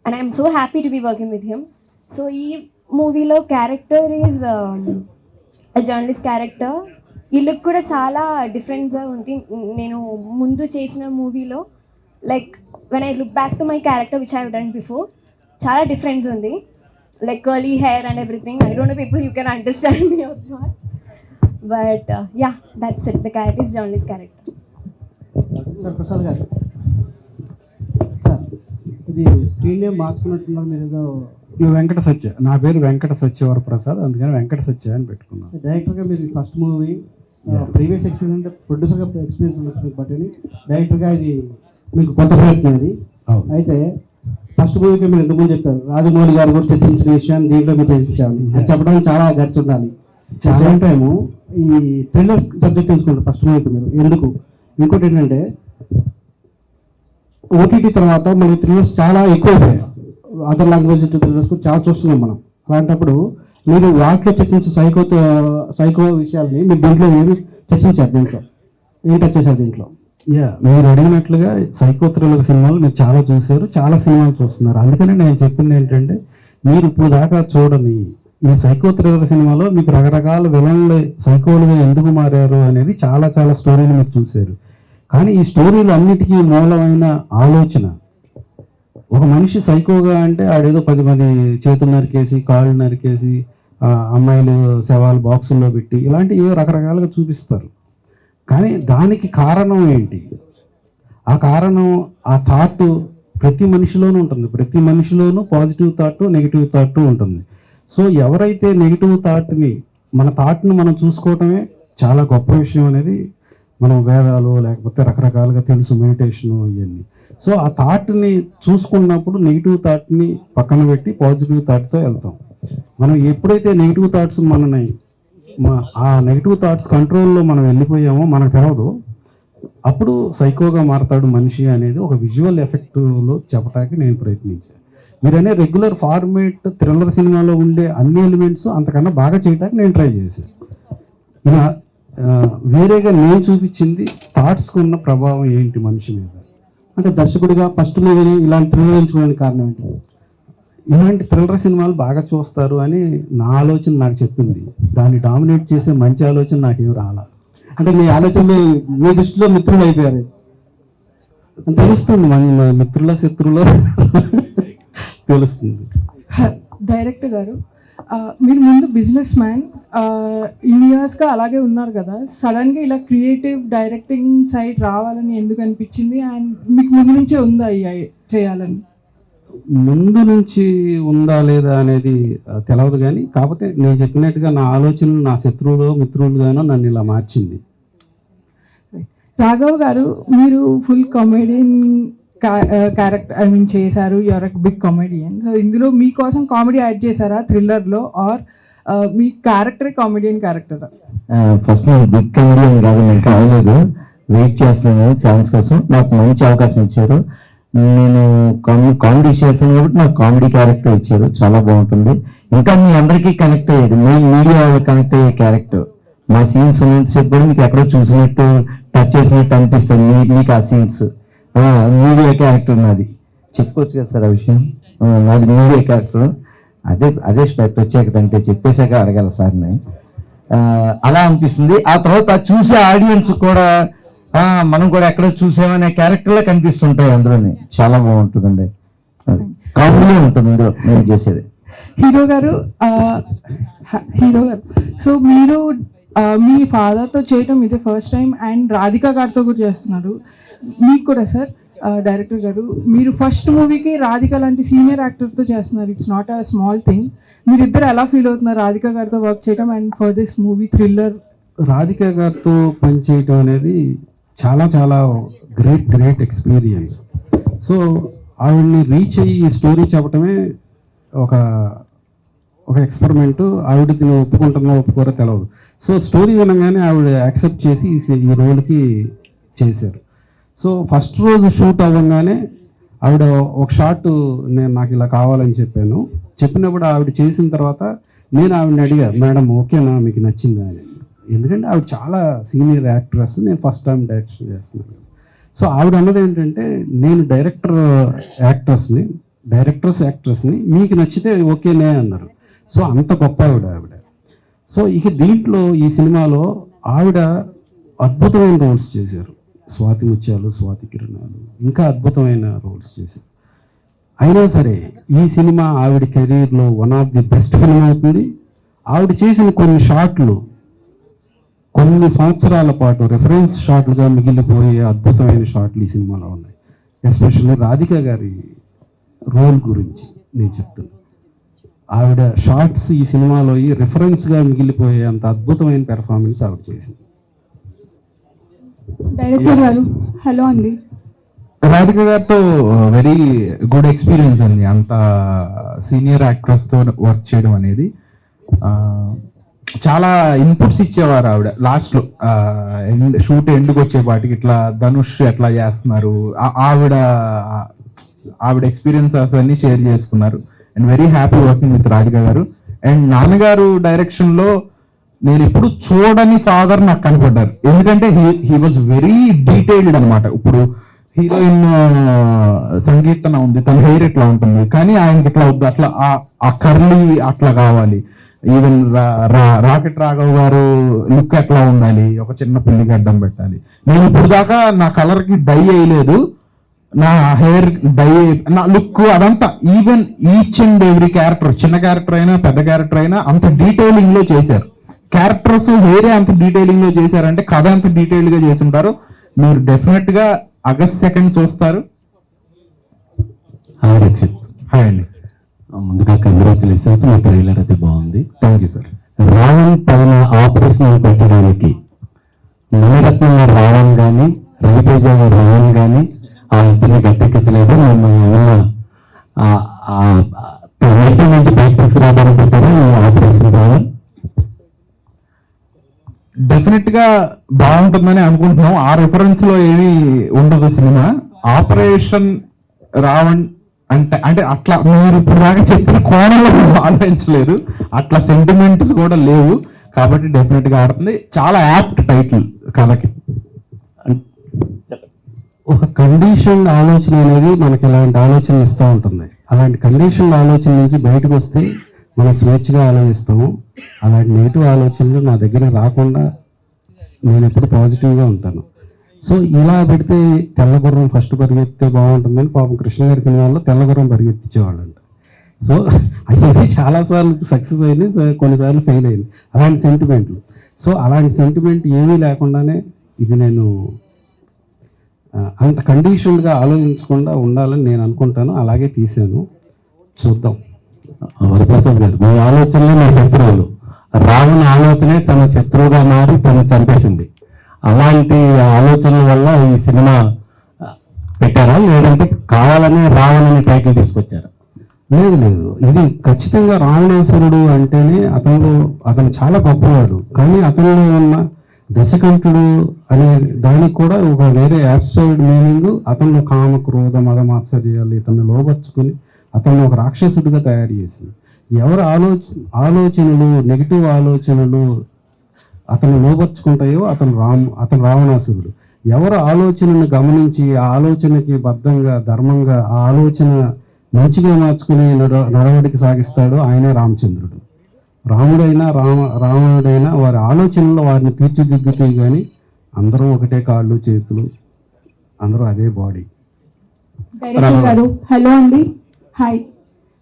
And I'm so happy to be working with him. So ee movie lo character is a journalist character. Ee look kuda chaala different ga undi. Nenu mundu chesina movie lo, like when I look back to my character which I have done before, chaala difference undi, like curly hair and everything. I don't know people you can understand me or not, but yeah, that's it. The character is journalist character. Sir Prasad గారు, sir ఇది screen name మార్చుకున్నట్టున్నారు మీరు ఏదో. వెంకట సత్య, నా పేరు వెంకట సత్యవర ప్రసాద్, అందుకని వెంకట సత్య అని పెట్టుకున్నాను. డైరెక్టర్గా మీరు ఫస్ట్ మూవీ, ప్రీవియస్ ఎక్స్పీరియన్స్ అంటే ప్రొడ్యూసర్గా ఎక్స్పీరియన్స్ ఉండొచ్చు మీకు, బట్ డైరెక్టర్గా ఇది మీకు కొత్త ప్రయత్నం ఇది. అయితే ఫస్ట్ మూవీకి మీరు ఎందుకు చెప్పారు, రాజమౌళి గారు కూడా చర్చించిన విషయాన్ని దీంట్లో మీరు చర్చించాలి, అది చెప్పడానికి చాలా గడిచి ఉండాలి. సేమ్ టైము ఈ థ్రిల్లర్ సబ్జెక్ట్ తీసుకుంటారు ఫస్ట్ మూవీకి మీరు ఎందుకు. ఇంకోటి ఏంటంటే ఓటీటీ తర్వాత మనకి థ్రిల్లర్స్ చాలా ఎక్కువైపోయాయి, అదర్ లాంగ్వేజ్ థ్రిల్లర్స్ చాలా చూస్తున్నాం మనం. అలాంటప్పుడు మీరు వాటిలో చర్చించే సైకో విషయాల్ని మీరు దీంట్లో ఏమి చర్చించారు, దీంట్లో ఏం టచ్ చేశారు దీంట్లో? మీరు అడిగినట్లుగా సైకో థ్రిల్లర్ సినిమాలు మీరు చాలా చూశారు, చాలా సినిమాలు చూస్తున్నారు. అందుకని నేను చెప్పింది ఏంటంటే మీరు ఇప్పుడు దాకా చూడని ఈ సైకో థ్రిల్లర్ సినిమాలో మీకు రకరకాల విలన్లు సైకోలుగా ఎందుకు మారారు అనేది చాలా చాలా స్టోరీలు మీరు చూశారు. కానీ ఈ స్టోరీలు అన్నిటికీ మూలమైన ఆలోచన, ఒక మనిషి సైకోగా అంటే ఆడేదో 10 మంది చేతులు నరికేసి కాళ్ళు నరికేసి అమ్మాయిలు శవాలు బాక్సుల్లో పెట్టి ఇలాంటి ఏదో రకరకాలుగా చూపిస్తారు. కానీ దానికి కారణం ఏంటి? ఆ కారణం ఆ థాట్ ప్రతి మనిషిలోనూ ఉంటుంది. ప్రతి మనిషిలోనూ పాజిటివ్ థాట్ నెగిటివ్ థాట్ ఉంటుంది. సో ఎవరైతే నెగిటివ్ థాట్ని మన థాట్ని మనం చూసుకోవటమే చాలా గొప్ప విషయం అనేది మనం వేదాలు లేకపోతే రకరకాలుగా తెలుసు, మెడిటేషను ఇవన్నీ. సో ఆ థాట్ని చూసుకున్నప్పుడు నెగిటివ్ థాట్ని పక్కన పెట్టి పాజిటివ్ థాట్తో వెళ్తాం. మనం ఎప్పుడైతే నెగిటివ్ థాట్స్ మనని ఆ నెగిటివ్ థాట్స్ కంట్రోల్లో మనం వెళ్ళిపోయామో మనకు తెలవదు, అప్పుడు సైకోగా మారతాడు మనిషి అనేది ఒక విజువల్ ఎఫెక్ట్లో చెప్పడానికి నేను ప్రయత్నించాను. మీరనే రెగ్యులర్ ఫార్మేట్ థ్రిల్లర్ సినిమాలో ఉండే అన్ని ఎలిమెంట్స్ అంతకన్నా బాగా చేయడానికి నేను ట్రై చేశాను. ఇలా వేరేగా నేను చూపించింది థాట్స్కి ఉన్న ప్రభావం ఏంటి మనిషి మీద. అంటే దర్శకుడిగా ఫస్ట్ మూవీని ఇలాంటి థ్రిల్లర్ ఎంచుకోవడానికి కారణం ఏంటి? ఇలాంటి థ్రిల్లర్ సినిమాలు బాగా చూస్తారు అని నా ఆలోచన నాకు చెప్పింది. దాన్ని డామినేట్ చేసే మంచి ఆలోచన నాకేం రాలా. అంటే మీ ఆలోచనలు మీ దృష్టిలో మిత్రులు అయిపోయారు తెలుస్తుంది, మన మిత్రుల శత్రువులో తెలుస్తుంది. డైరెక్టర్ గారు, మీరు ముందు బిజినెస్ మ్యాన్, ఇన్ని ఇయర్స్గా అలాగే ఉన్నారు కదా, సడన్గా ఇలా క్రియేటివ్ డైరెక్టింగ్ సైడ్ రావాలని ఎందుకు అనిపించింది? అండ్ మీకు ముందు నుంచే ఉందా చేయాలని? ముందు నుంచి ఉందా లేదా అనేది తెలియదు, కానీ కాకపోతే నేను చెప్పినట్టుగా నా ఆలోచనలు నా శత్రువులు మిత్రులుగానో నన్ను ఇలా మార్చింది. రాఘవ్ గారు, మీరు ఫుల్ కామెడియన్ క్యారెక్టర్ చేశారు, యూఆర్ బిగ్ కామెడియన్. సో ఇందులో మీకోసం కామెడీ యాడ్ చేశారా థ్రిల్లర్లో, ఆర్ మీ క్యారెక్టరే కామెడియన్ క్యారెక్టరా? ఫస్ట్ నేను బిగ్ కామెడియన్ కాదు, నేను కావలేదు, వెయిట్ చేస్తున్నాను ఛాన్స్ కోసం. నాకు మంచి అవకాశం ఇచ్చారు, నేను కామెడీ చేశాను కాబట్టి నాకు కామెడీ క్యారెక్టర్ ఇచ్చారు, చాలా బాగుంటుంది. ఇంకా మీ అందరికీ కనెక్ట్ అయ్యేది, మెయిన్ మీడియా వాళ్ళకి కనెక్ట్ అయ్యే క్యారెక్టర్. మా సీన్స్ ఉన్నంతసేపు కూడా మీకు ఎక్కడో చూసినట్టు టచ్ చేసినట్టు అనిపిస్తుంది మీకు ఆ సీన్స్. మీడియా క్యారెక్టర్ నాది, చెప్పుకోవచ్చు కదా సార్ ఆ విషయం, నాది మీడియా క్యారెక్టర్. అదే ప్రత్యేకత అంటే చెప్పేశాక అడగాల సార్ని. అలా అనిపిస్తుంది. ఆ తర్వాత చూసే ఆడియన్స్ కూడా మనం కూడా ఎక్కడో చూసామనే క్యారెక్టర్లో కనిపిస్తుంటాయి అందులోని. చాలా బాగుంటుందండి, కామెడీ ఉంటుంది ఇందులో నేను చేసేది. హీరో గారు, సో మీరు మీ ఫాదర్తో చేయటం ఇదే ఫస్ట్ టైం, అండ్ రాధిక గారితో కూడా చేస్తున్నారు. మీకు కూడా సార్, డైరెక్టర్ గారు, మీరు ఫస్ట్ మూవీకి రాధిక లాంటి సీనియర్ యాక్టర్తో చేస్తున్నారు. It's not a small thing. మీరిద్దరు ఎలా ఫీల్ అవుతున్నారు రాధిక గారితో వర్క్ చేయడం, and for this movie thriller? Radhika గారితో పనిచేయటం అనేది చాలా చాలా గ్రేట్ ఎక్స్పీరియన్స్. సో ఆవిడ్ని రీచ్ అయ్యి ఈ స్టోరీ చెప్పటమే ఒక ఎక్స్పెరిమెంట్. ఆవిడ దీన్ని ఒప్పుకుంటుందో ఒప్పుకోరో తెలియదు. సో స్టోరీ వినగానే ఆవిడ యాక్సెప్ట్ చేసి ఈ రోల్కి చేశారు. సో ఫస్ట్ రోజు షూట్ అవ్వగానే ఆవిడ ఒక షాట్ నాకు ఇలా కావాలని చెప్పినప్పుడు ఆవిడ చేసిన తర్వాత నేను ఆవిడని అడిగా, మేడం ఓకేనా, మీకు నచ్చిందా అని. ఎందుకంటే ఆవిడ చాలా సీనియర్ యాక్ట్రెస్, నేను ఫస్ట్ టైం డైరెక్షన్ చేస్తున్నాను. సో ఆవిడ అన్నది ఏంటంటే, నేను డైరెక్టర్స్ యాక్ట్రెస్ని మీకు నచ్చితే ఓకేనే అన్నారు. సో అంత గొప్ప ఆవిడ. సో ఇక దీంట్లో ఈ సినిమాలో ఆవిడ అద్భుతమైన రోల్స్ చేశారు. స్వాతి ముత్యాలు, స్వాతి కిరణాలు, ఇంకా అద్భుతమైన రోల్స్ చేశారు. అయినా సరే ఈ సినిమా ఆవిడ కెరీర్లో one of the best film అవుతుంది. ఆవిడ చేసిన కొన్ని షాట్లు కొన్ని సంవత్సరాల పాటు రెఫరెన్స్ షాట్లుగా మిగిలిపోయే అద్భుతమైన షాట్లు ఈ సినిమాలో ఉన్నాయి. ఎస్పెషల్లీ రాధిక గారి రోల్ గురించి నేను చెప్తున్నాను. ఆవిడ షార్ట్స్ ఈ సినిమాలో రిఫరెన్స్గా మిగిలిపోయే అంత అద్భుతమైన పెర్ఫార్మెన్స్ ఆవిడ చేసింది. డైరెక్టర్ గారు, హలో అండి. రాధిక గారితో వెరీ గుడ్ ఎక్స్పీరియన్స్ అండి, అంత సీనియర్ యాక్ట్రెస్తో వర్క్ చేయడం అనేది. చాలా ఇన్పుట్స్ ఇచ్చేవారు ఆవిడ లాస్ట్లో, షూట్ ఎండ్కి వచ్చేపాటికి ఇట్లా ధనుష్ ఎట్లా చేస్తున్నారు, ఆవిడ ఎక్స్పీరియన్సెస్ అన్ని షేర్ చేసుకున్నారు. And very happy working with Radhika గారు. అండ్ నాన్నగారు డైరెక్షన్లో నేను ఎప్పుడు చూడని ఫాదర్ నాకు కనపడ్డారు, ఎందుకంటే హీ వాజ్ వెరీ డీటెయిల్డ్ అనమాట. ఇప్పుడు హీరోయిన్ సంగీతన ఉంది, తన హెయిర్ ఎట్లా ఉంటుంది, కానీ ఆయనకి ఇట్లా వద్దు, అట్లా ఆ కర్లీ అట్లా కావాలి. ఈవెన్ రాకెట్ రాఘవ్ గారు లుక్ ఎట్లా ఉండాలి, ఒక చిన్న పిల్లికి అడ్డం పెట్టాలి. నేను ఇప్పుడు దాకా నా కలర్కి డై వేయలేదు, నా హెయిర్ డై, నా లుక్ అదంతా even each and every character, చిన్న క్యారెక్టర్ అయినా పెద్ద క్యారెక్టర్ అయినా అంత డీటెయిలింగ్ లో చేశారు. క్యారెక్టర్స్ హెయిరే అంత డీటెయిలింగ్ లో చేశారంటే కథ అంత డీటెయిల్డ్ గా చేసి ఉంటారు. మీరు డెఫినెట్ గా August 2 చూస్తారు. హాయ్ రక్షిత్. హాయ్ అండి. ముందుగా కంగ్రాచులేషన్స్, మీ ట్రైలర్ అయితే బాగుంది. Thank you sir. రావణ్ పైన ఆపరేషన్ పెట్టడానికి మణిరత్నం గారు రావణ్ కానీ, రవితేజ గారు రావణ్ కానీ ఆ ఇద్దరిని గట్టెక్కించలేదు. మిమ్మల్ని నుంచి బయట తీసుకురావడానికి పెట్టారా ఆపరేషన్ రావణ్? డెఫినెట్ గా బాగుంటుందని అనుకుంటున్నాం. ఆ రిఫరెన్స్ లో ఏమీ ఉండదు సినిమా. ఆపరేషన్ రావణ్ అంటే అట్లా మీరు ఇప్పుడు దాకా చెప్పిన కోణంలో ఆలోచించలేదు, అట్లా సెంటిమెంట్స్ కూడా లేవు, కాబట్టి డెఫినెట్ గా ఆడుతుంది. చాలా యాప్ట్ టైటిల్ కథకి. ఒక కండిషన్ ఆలోచన అనేది మనకి ఇలాంటి ఆలోచనలు ఇస్తూ ఉంటుంది. అలాంటి కండిషన్ ఆలోచన నుంచి బయటకు వస్తే మనం స్వేచ్ఛగా ఆలోచిస్తాము. అలాంటి నెగిటివ్ ఆలోచనలు నా దగ్గర రాకుండా నేను ఎప్పుడు పాజిటివ్గా ఉంటాను. సో ఇలా పెడితే తెల్లగుర్రం ఫస్ట్ పరిగెత్తితే బాగుంటుందని పాపం కృష్ణ గారి సినిమాల్లో తెల్లగుర్రం పరిగెత్తించేవాళ్ళంట. సో అవి చాలాసార్లు సక్సెస్ అయింది, కొన్నిసార్లు ఫెయిల్ అయింది అలాంటి సెంటిమెంట్లు. సో అలాంటి సెంటిమెంట్ ఏమీ లేకుండానే ఇది నేను అంత కండిషన్డ్గా ఆలోచించకుండా ఉండాలని నేను అనుకుంటాను, అలాగే తీసాను. చూద్దాం. వరప్రసాద్ గారు, మీ ఆలోచనలే నా శత్రువులు. రావణ ఆలోచనే తన శత్రువుగా మారి తను చంపేసింది. అలాంటి ఆలోచనల వల్ల ఈ సినిమా పెట్టారా, లేదంటే కావాలని రావణ అనే టైటిల్ తీసుకొచ్చారా? లేదు, ఇది ఖచ్చితంగా రావణాసురుడు అంటేనే అతను చాలా గొప్పవాడు, కానీ అతనిలో ఉన్న దశకంఠుడు అనే దానికి కూడా ఒక వేరే యాబ్స్ట్రాక్ట్ మీనింగ్. అతను కామ క్రోధ మద మాత్సర్యాలు ఇతను లోబర్చుకుని అతన్ని ఒక రాక్షసుడిగా తయారు చేసింది. ఎవరు ఆలోచనలు నెగిటివ్ ఆలోచనలు అతను లోబర్చుకుంటాయో అతను రావణాసురుడు. ఎవరు ఆలోచనను గమనించి ఆ ఆలోచనకి బద్ధంగా ధర్మంగా ఆ ఆలోచన మంచిగా మార్చుకుని నడవడికి సాగిస్తాడో ఆయనే రామచంద్రుడు. రాముడైనా రావణుడైనా వారి ఆలోచనలో వారిని తీర్చిదిద్దుతాయి, కానీ అందరూ ఒకటే కాళ్ళు చేతులు, అందరూ అదే బాడీ. డైరెక్టర్ గారు హలో అండి. హాయ్.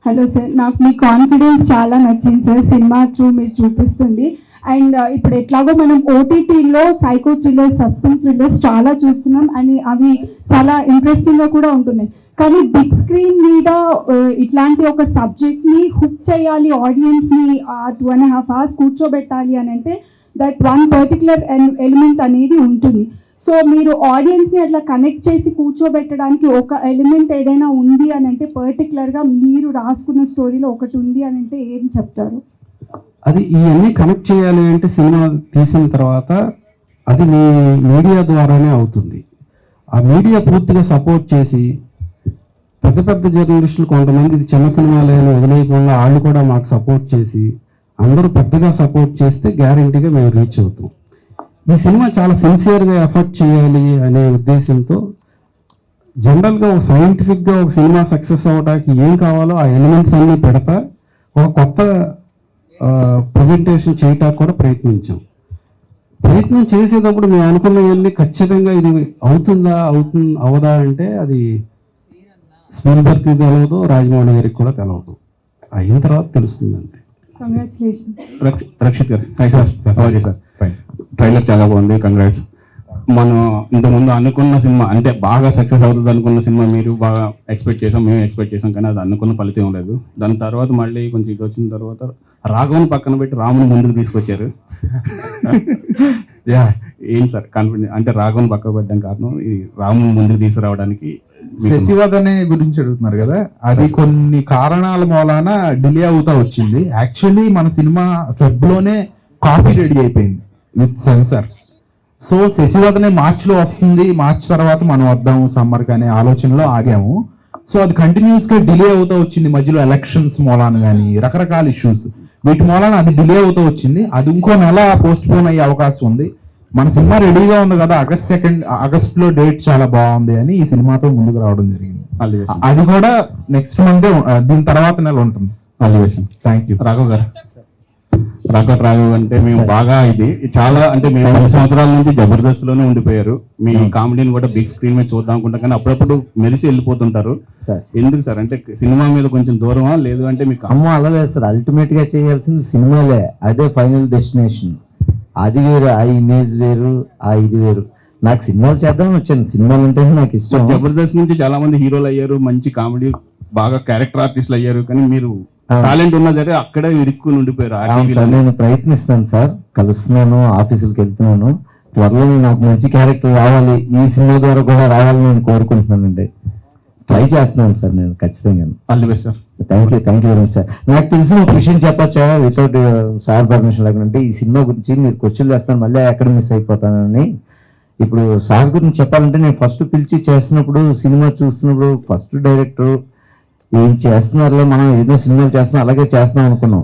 హలో సార్, నాకు మీ కాన్ఫిడెన్స్ చాలా నచ్చింది సార్, సినిమా త్రూ మీరు చూపిస్తుంది. అండ్ ఇప్పుడు ఎట్లాగో మనం ఓటీటీలో సైకో థ్రిల్లర్స్, సస్పెన్స్ థ్రిల్లర్స్ చాలా చూస్తున్నాం అని అవి చాలా ఇంట్రెస్టింగ్గా కూడా ఉంటున్నాయి. కానీ బిగ్ స్క్రీన్ మీద ఇట్లాంటి ఒక సబ్జెక్ట్ని హుక్ చేయాలి, ఆడియన్స్ని 2.5 hours కూర్చోబెట్టాలి అని అంటే దట్ వన్ పర్టికులర్ ఎలిమెంట్ అనేది ఉంటుంది. సో మీరు ఆడియన్స్ని అట్లా కనెక్ట్ చేసి కూర్చోబెట్టడానికి ఒక ఎలిమెంట్ ఏదైనా ఉంది అని అంటే పర్టికులర్గా మీరు రాసుకున్న స్టోరీలో ఒకటి ఉంది అని అంటే ఏం చెప్తారు? అది ఇవన్నీ కనెక్ట్ చేయాలి అంటే సినిమా తీసిన తర్వాత అది మీ మీడియా ద్వారానే అవుతుంది. ఆ మీడియా పూర్తిగా సపోర్ట్ చేసి పెద్ద జర్నలిస్టులు కొంతమంది ఇది చిన్న సినిమాలేని వదిలేయకుండా వాళ్ళు కూడా మాకు సపోర్ట్ చేసి అందరూ పెద్దగా సపోర్ట్ చేస్తే గ్యారంటీగా మేము రీచ్ అవుతాం. ఈ సినిమా చాలా సిన్సియర్గా ఎఫర్ట్ చేయాలి అనే ఉద్దేశంతో జనరల్గా ఒక సైంటిఫిక్గా ఒక సినిమా సక్సెస్ అవ్వడానికి ఏం కావాలో ఆ ఎలిమెంట్స్ అన్నీ పెడతా ఒక కొత్త ప్రజెంటేషన్ చేయటానికి కూడా ప్రయత్నం చేసేటప్పుడు మేము అనుకున్నవన్నీ ఖచ్చితంగా ఇది అవదా అంటే అది స్పీల్బర్గ్కి తెలవదు, రాజమౌళి గారికి కూడా తెలవదు, అయిన తర్వాత తెలుస్తుంది అంతే. రక్షిత్ గారు hi sir. Okay sir, fine. Trailer చాలా బాగుంది, కంగ్రాట్స్. మనం ఇంతకుముందు అనుకున్న సినిమా అంటే బాగా సక్సెస్ అవుతుంది అనుకున్న సినిమా మీరు బాగా ఎక్స్పెక్ట్ చేసాం, మేము ఎక్స్పెక్ట్ చేసాం, కానీ అది అనుకున్న ఫలితం లేదు. దాని తర్వాత మళ్ళీ కొంచెం ఇది వచ్చిన తర్వాత రాఘవన్ పక్కన పెట్టి రాముని ముందుకు తీసుకొచ్చారు. ఏంటి సార్ కాన్ఫిడెంట్ అంటే రాఘవన్ పక్కకు పెట్టడం కారణం ఈ రాముని ముందుకు తీసుకురావడానికి శశివదనే గురించి అడుగుతున్నారు కదా, అది కొన్ని కారణాల మూలాన డిలే అవుతా వచ్చింది. యాక్చువల్లీ మన సినిమా ఫెబ్లోనే కాపీ రెడీ అయిపోయింది విత్ సెన్సార్. సో శశివదనే మార్చిలో వస్తుంది, మార్చ్ తర్వాత మనం వద్దాం సమ్మర్ అనే ఆలోచనలో ఆగాము. సో అది కంటిన్యూస్ గా డిలే అవుతూ వచ్చింది, మధ్యలో ఎలక్షన్స్ మూలాన కానీ రకరకాల ఇష్యూస్, వీటి మూలాన అది డిలే అవుతూ వచ్చింది. అది ఇంకో నెల పోస్ట్ పోన్ అయ్యే అవకాశం ఉంది. మన సినిమా రెడీగా ఉంది కదా, ఆగస్ట్ లో డేట్ చాలా బాగుంది అని ఈ సినిమాతో ముందుకు రావడం జరిగింది. అది కూడా నెక్స్ట్ మంత్, దీని తర్వాత నెల ఉంటుంది. Thank you. రాఘవ్ గారు, రాఘవ్ అంటే మేము బాగా ఇది చాలా అంటే మేము 10 సంవత్సరాల నుంచి జబర్దస్త్ లోనే ఉండిపోయారు. మీ కామెడీని కూడా బిగ్ స్క్రీన్ మీద చూద్దాం అనుకుంటాం, కానీ అప్పుడప్పుడు మెరిసి వెళ్ళిపోతుంటారు. ఎందుకు సార్? అంటే సినిమా మీద కొంచెం దూరమా, లేదు అంటే మీకు అలా లేదు సార్. అల్టిమేట్ గా చేయాల్సింది సినిమాలే, అదే ఫైనల్ డెస్టినేషన్. అది వేరు, ఆ ఇమేజ్ వేరు, ఆ ఇది వేరు. నాకు సినిమాలు చేద్దామని వచ్చాను, సినిమాలు అంటే నాకు ఇష్టం. జబర్దస్త్ నుంచి చాలా మంది హీరోలు అయ్యారు, మంచి కామెడీ బాగా క్యారెక్టర్ ఆర్టిస్టులు అయ్యారు, కానీ మీరు టాలెంట్ ఉన్నా సరే అక్కడే ఇరుక్కుని ఉండిపోయారు. నేను ప్రయత్నిస్తాను సార్, కలుస్తున్నాను, ఆఫీసులకు వెళ్తున్నాను. త్వరలో నాకు మంచి క్యారెక్టర్ రావాలి, ఈ సినిమా ద్వారా కూడా రావాలని నేను కోరుకుంటున్నానండి. ట్రై చేస్తున్నాను సార్ నేను ఖచ్చితంగా. All the best sir. Thank you very much sir. నాకు తెలిసిన ఒక విషయం చెప్పచ్చా వితౌట్ సార్ పర్మిషన్ లేకుండా? ఈ సినిమా గురించి మీరు క్వశ్చన్లు వేస్తాను, మళ్ళీ ఎక్కడ మిస్ అయిపోతానని. ఇప్పుడు సార్ గురించి చెప్పాలంటే, నేను ఫస్ట్ పిలిచి చేస్తున్నప్పుడు, సినిమా చూస్తున్నప్పుడు ఫస్ట్ డైరెక్టర్ ఏం చేస్తున్నారులే, మనం ఏదో సినిమాలు చేస్తున్నాం అలాగే చేస్తున్నాం అనుకున్నాం.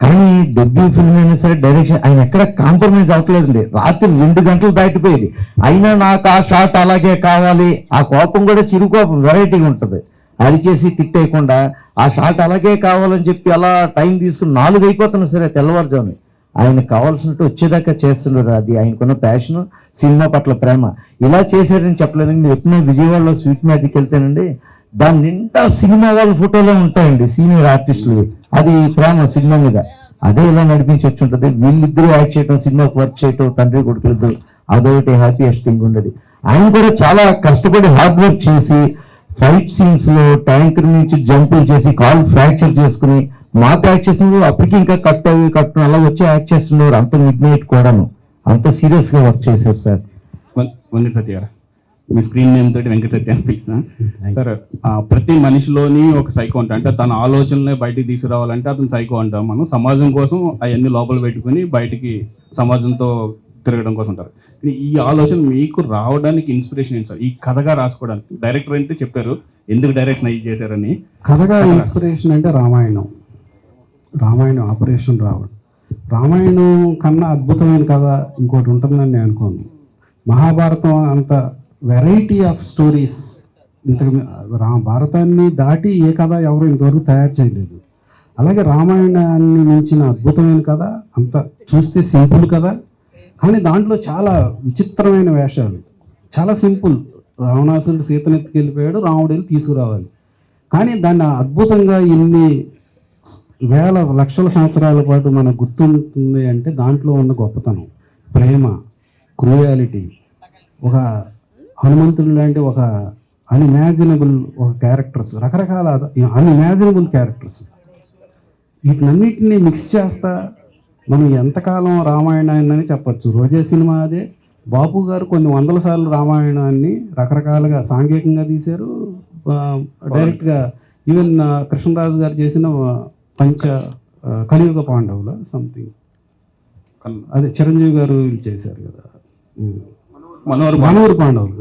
కానీ డెబ్యూ ఫిల్మ్ అయినా సరే డైరెక్షన్ ఆయన ఎక్కడ కాంప్రమైజ్ అవ్వట్లేదండి. రాత్రి 2 గంటలు దాటిపోయేది, అయినా నాకు ఆ షాట్ అలాగే కావాలి. ఆ కోపం కూడా చిరుకోపం, వెరైటీగా ఉంటుంది. అది చేసి తిట్టేయకుండా ఆ షాట్ అలాగే కావాలని చెప్పి అలా టైం తీసుకుని 4 అయిపోతున్నా సరే తెల్లవారుజాము ఆయనకు కావాల్సినట్టు వచ్చేదాకా చేస్తున్నారు. అది ఆయనకున్న ప్యాషన్, సినిమా పట్ల ప్రేమ. ఇలా చేశారని చెప్పలేదు. మీరు ఎప్పుడైనా విజయవాడలో స్వీట్ మ్యాజిక్ వెళ్తేనండి, దాని నిండా సినిమా వాళ్ళ ఫోటోలే ఉంటాయండి, సీనియర్ ఆర్టిస్టులు. అది ప్రేమ సినిమా మీద. అదే ఇలా నడిపించి వచ్చి ఉంటుంది. వీళ్ళిద్దరూ యాక్ట్ చేయటం, సినిమాకి వర్క్ చేయటం, తండ్రి కొడుకులిద్దరు, అదొకటి హ్యాపీయెస్ట్ థింగ్ ఉండేది. ఆయన కూడా చాలా కష్టపడి హార్డ్ వర్క్ చేసి ఫైట్ సీన్స్ లో ట్యాంకర్ నుంచి జంపులు చేసి కాల్ ఫ్రాక్చర్ చేసుకుని మాతో యాక్ట్ చేసినప్పుడు అప్పటికి ఇంకా కట్టు అలా వచ్చి యాక్ట్ చేస్తున్నారు. అంత మిడ్ నైట్ కూడాను అంత సీరియస్ గా వర్క్ చేశారు సార్. వెంకట సత్య గారు, మీ స్క్రీన్ నేమ్ తోటి వెంకట సత్య అని పిలిచిన సార్. ప్రతి మనిషిలోని ఒక సైకో ఉంటా, అంటే తన ఆలోచనలే బయటికి తీసుకురావాలంటే అతను సైకో అంటాం మనం. సమాజం కోసం అవన్నీ లోపల పెట్టుకుని బయటికి సమాజంతో తిరగడం కోసం ఉంటారు. ఈ ఆలోచన మీకు రావడానికి ఇన్స్పిరేషన్ ఏంటి సార్? ఈ కథగా రాసుకోవడానికి డైరెక్టర్ అంటే చెప్పారు ఎందుకు డైరెక్షన్ అయ్యి చేశారని. కథగా ఇన్స్పిరేషన్ అంటే రామాయణం ఆపరేషన్ రావణ్. రామాయణం కన్నా అద్భుతమైన కథ ఇంకోటి ఉంటుందని నేను అనుకోను. మహాభారతం అంత వెరైటీ ఆఫ్ స్టోరీస్ ఇంత భారతాన్ని దాటి ఏ కథ ఎవరు ఇంతవరకు తయారు చేయలేదు. అలాగే రామాయణాన్ని మించిన అద్భుతమైన కథ, అంత చూస్తే సింపుల్ కథ, కానీ దాంట్లో చాలా విచిత్రమైన వేషాలు. చాలా సింపుల్, రావణాసురుడు సీతనెత్తుకెళ్ళిపోయాడు, రాముడు వెళ్ళి తీసుకురావాలి. కానీ దాన్ని అద్భుతంగా ఇన్ని వేల లక్షల సంవత్సరాల పాటు మనకు గుర్తుంటుంది అంటే దాంట్లో ఉన్న గొప్పతనం, ప్రేమ, క్రూయాలిటీ. ఒక హనుమంతుడు లాంటి ఒక అన్ఇమాజినబుల్ ఒక క్యారెక్టర్స్, రకరకాల అన్ఇమాజినబుల్ క్యారెక్టర్స్, వీటినన్నిటిని మిక్స్ చేస్తా మనం ఎంతకాలం రామాయణాన్ని చెప్పచ్చు. రోజా సినిమా అదే. బాపు గారు కొన్ని 100 సార్లు రామాయణాన్ని రకరకాలుగా సాంఘికంగా తీశారు, డైరెక్ట్గా. ఈవెన్ కృష్ణరాజు గారు చేసిన కలియుగ పాండవుల సంథింగ్, అదే చిరంజీవి గారు చేశారు కదా, మనోహర్ పాండవులు,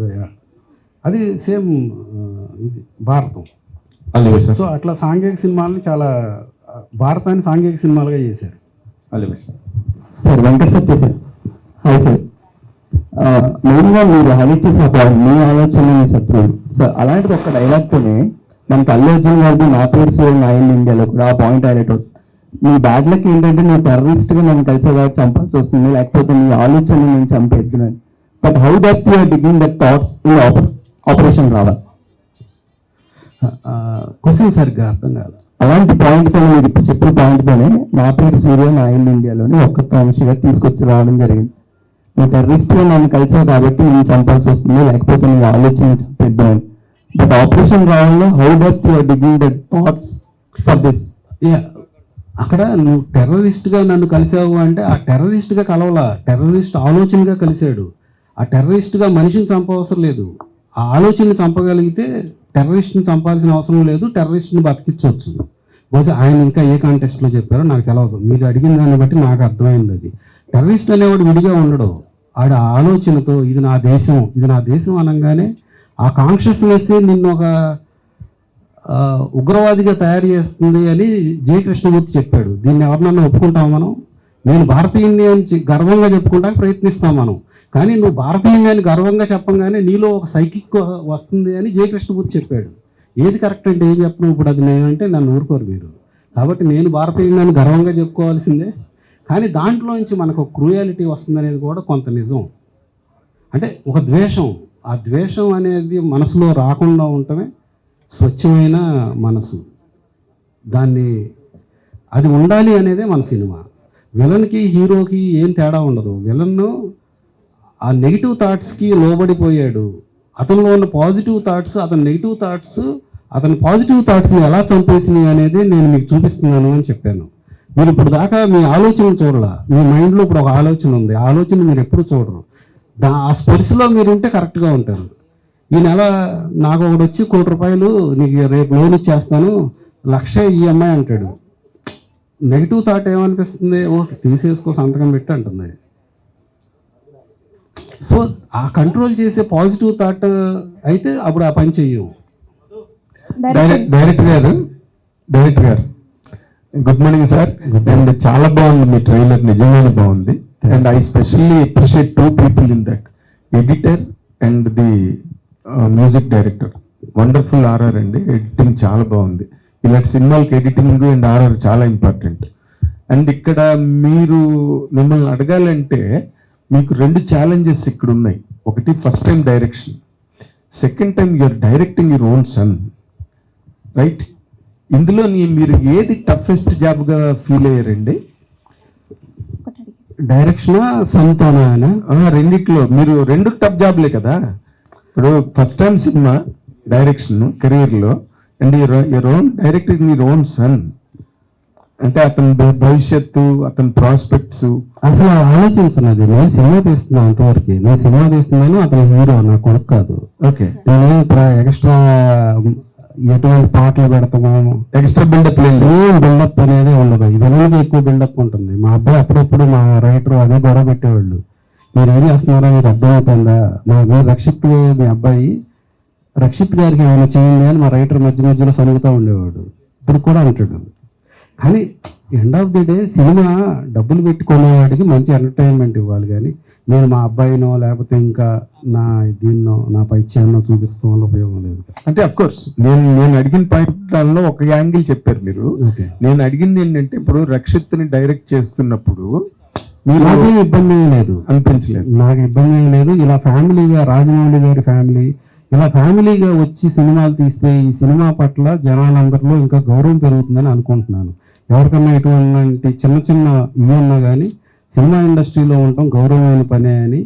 అది సేమ్ ఇది భారతం. సో అట్లా సాంఘిక సినిమాలని చాలా, భారతాన్ని సాంఘిక సినిమాలుగా చేశారు. Sir Venkata Satya sir, hi sir. మెయిన్గా మీరు హైలైట్ చేసిన మీ ఆలోచన మీ శత్రువులు సార్, అలాంటిది ఒక డైలాగ్తోనే మనకి అల్లు అర్జున్ గారికి నా పేరు సూర్య నాయల్ ఇండియాలో కూడా ఆ పాయింట్ హైలైట్ అవుతుంది. మీ బ్యాడ్ లక్ ఏంటంటే నువ్వు టెర్రరిస్ట్గా నన్ను కలిసే కాబట్టి చంపాల్సి వస్తుంది, లేకపోతే నీ ఆలోచన నేను చంపేద్దునని. But how that you are digging that thoughts in operation రావాలి? క్వశ్చన్ సరిగ్గా అర్థం కాదు. అలాంటి పాయింట్తో మీరు ఇప్పుడు చెప్పిన పాయింట్తోనే నా పేరు సూర్య నాయల్ ఇండియాలోని ఒక్క అంశంగా తీసుకొచ్చి రావడం జరిగింది. నువ్వు టెర్రరిస్ట్గా నన్ను కలిసావు కాబట్టి నేను చంపాల్సి వస్తుంది, లేకపోతే నీ ఆలోచన చంపేద్దామని. బట్ ఆపరేషన్ రావడంలో how depth you are digging that thoughts for this? అక్కడ నువ్వు టెర్రరిస్ట్గా నన్ను కలిసావు అంటే ఆ టెర్రరిస్ట్గా కలవలా, టెర్రరిస్ట్ ఆలోచనగా కలిశాడు. ఆ టెర్రరిస్ట్గా మనిషిని చంపవసరం లేదు, ఆ ఆలోచనని చంపగలిగితే టెర్రరిస్ట్ని చంపాల్సిన అవసరం లేదు, టెర్రరిస్ట్ని బతికించవచ్చు. బహుశా ఆయన ఇంకా ఏ కాంటెస్ట్లో చెప్పారో నాకు తెలియదు, మీరు అడిగిన దాన్ని బట్టి నాకు అర్థమైంది. అది టెర్రరిస్ట్ అనేవాడు విడిగా ఉండడు, ఆడ ఆలోచనతో ఇది నా దేశం, ఇది నా దేశం అనగానే ఆ కాన్షియస్నెస్ నిన్ను ఒక ఉగ్రవాదిగా తయారు చేస్తుంది అని జే కృష్ణమూర్తి చెప్పాడు. దీన్ని ఎవరినన్నా ఒప్పుకుంటాం మనం? నేను భారతీయుని అని గర్వంగా చెప్పుకుంటానికి ప్రయత్నిస్తాం మనం, కానీ నువ్వు భారతీయుని అని గర్వంగా చెప్పంగానే నీలో ఒక సైకిక్ వస్తుంది అని జే కృష్ణమూర్తి చెప్పాడు. ఏది కరెక్ట్ అంటే ఏం చెప్పను ఇప్పుడు, అది నేనంటే నన్ను ఊరుకోరు మీరు. కాబట్టి నేను భారతీయుని అని గర్వంగా చెప్పుకోవాల్సిందే, కానీ దాంట్లోంచి మనకు ఒక క్రూయాలిటీ వస్తుందనేది కూడా కొంత నిజం. అంటే ఒక ద్వేషం, ఆ ద్వేషం అనేది మనసులో రాకుండా ఉండటమే స్వచ్ఛమైన మనసు. దాన్ని అది ఉండాలి అనేదే మన సినిమా. విలన్కి హీరోకి ఏం తేడా ఉండదు. విలన్ను ఆ నెగిటివ్ థాట్స్కి లోబడిపోయాడు, అతనిలో ఉన్న పాజిటివ్ థాట్స్, అతని నెగిటివ్ థాట్స్ అతని పాజిటివ్ థాట్స్ని ఎలా చంపేసినాయి అనేది నేను మీకు చూపిస్తున్నాను అని చెప్పాను. మీరు ఇప్పుడు దాకా మీ ఆలోచన చూడాల, మీ మైండ్లో ఇప్పుడు ఒక ఆలోచన ఉంది, ఆ ఆలోచన మీరు ఎప్పుడు చూడరు. ఆ స్పర్శలో మీరు ఉంటే కరెక్ట్గా ఉంటారు. ఈ నెల నాకు ఒకటి వచ్చి ₹1,00,00,000 నీకు రేపు లోన్ ఇచ్చేస్తాను, 1,00,000 ఈఎంఐ అంటాడు. నెగిటివ్ థాట్ ఏమనిపిస్తుంది? ఓకే తీసేసుకో సంతకం పెట్టి అంటుంది. సో ఆ కంట్రోల్ చేసే పాజిటివ్ థాట్ అయితే అప్పుడు ఆ పని చెయ్యం. డైరెక్టర్ గారు గుడ్ మార్నింగ్ సార్. అండ్ చాలా బాగుంది మీ ట్రైలర్, నిజంగానే బాగుంది. And I specially appreciate 2 people in that, editor and the music director. Wonderful RR అండి, ఎడిటింగ్ చాలా బాగుంది. ఇలాంటి సినిమాలకి ఎడిటింగ్ అండ్ ఆర్ఆర్ చాలా ఇంపార్టెంట్. అండ్ ఇక్కడ మిమ్మల్ని అడగాలంటే మీకు 2 challenges ఇక్కడ ఉన్నాయి. ఒకటి first time direction, second time you're directing your own son, right? ఇందులో మీరు ఏది టఫెస్ట్ జాబ్గా ఫీల్ అయ్యారండి? డైరెక్షనా సొంతనా? రెండిట్లో మీరు 2 టఫ్ జాబ్లే కదా. ఇప్పుడు ఫస్ట్ టైం సినిమా డైరెక్షన్ కెరీర్లో, and your own directing your own sun, అంటే అతని భవిష్యత్తు, అతని ప్రాస్పెక్ట్స్ అసలు ఆలోచించినది. నేను సినిమా తీస్తున్నాను, అంతవరకు నేను సినిమా తీస్తున్నాను, అతను హీరో, నా కొడుకు కాదు. ఓకే, నేను ఎక్స్ట్రా ఎటువంటి పాటలు పెడతాము, ఎక్స్ట్రా బిల్డప్ లేదు, ఏం బిల్డప్ అనేది ఉండదు. ఇవన్నీ ఎక్కువ బిల్డప్ ఉంటుంది. మా అబ్బాయి అప్పుడప్పుడు మా రైటర్ అదే గొడవ పెట్టేవాళ్ళు, మీరు ఏం చేస్తున్నారో మీకు అర్థమవుతుందా, మీరు రక్షిత్ మీ అబ్బాయి రక్షిత్ గారికి ఏమైనా చేయండి అని మా రైటర్ మధ్య మధ్యలో సనుగుతూ ఉండేవాడు. ఇప్పుడు కూడా అంటాడు. కానీ end of the day cinema డబ్బులు పెట్టుకునేవాడికి మంచి ఎంటర్టైన్మెంట్ ఇవ్వాలి, కానీ నేను మా అబ్బాయినో లేకపోతే ఇంకా దీన్నో నా పైచ్యాన్నో చూపిస్తాం వల్ల ఉపయోగం లేదు. అంటే అఫ్ కోర్స్ నేను అడిగిన పాయింట్ దానిలో ఒక యాంగిల్ చెప్పారు మీరు. నేను అడిగింది ఏంటంటే, ఇప్పుడు రక్షిత్ని డైరెక్ట్ చేస్తున్నప్పుడు నాకేం ఇబ్బంది ఏం లేదు, అనిపించలేదు, నాకు ఇబ్బంది ఏం లేదు. ఇలా ఫ్యామిలీగా రాజమౌళి గారి ఫ్యామిలీ ఇలా ఫ్యామిలీగా వచ్చి సినిమాలు తీస్తే ఈ సినిమా పట్ల జనాలందరిలో ఇంకా గౌరవం పెరుగుతుందని అనుకుంటున్నాను. ఎవరికన్నా ఎటువంటి చిన్న చిన్న ఇవి ఉన్నా కానీ సినిమా ఇండస్ట్రీలో ఉండటం గౌరవమైన పనే అని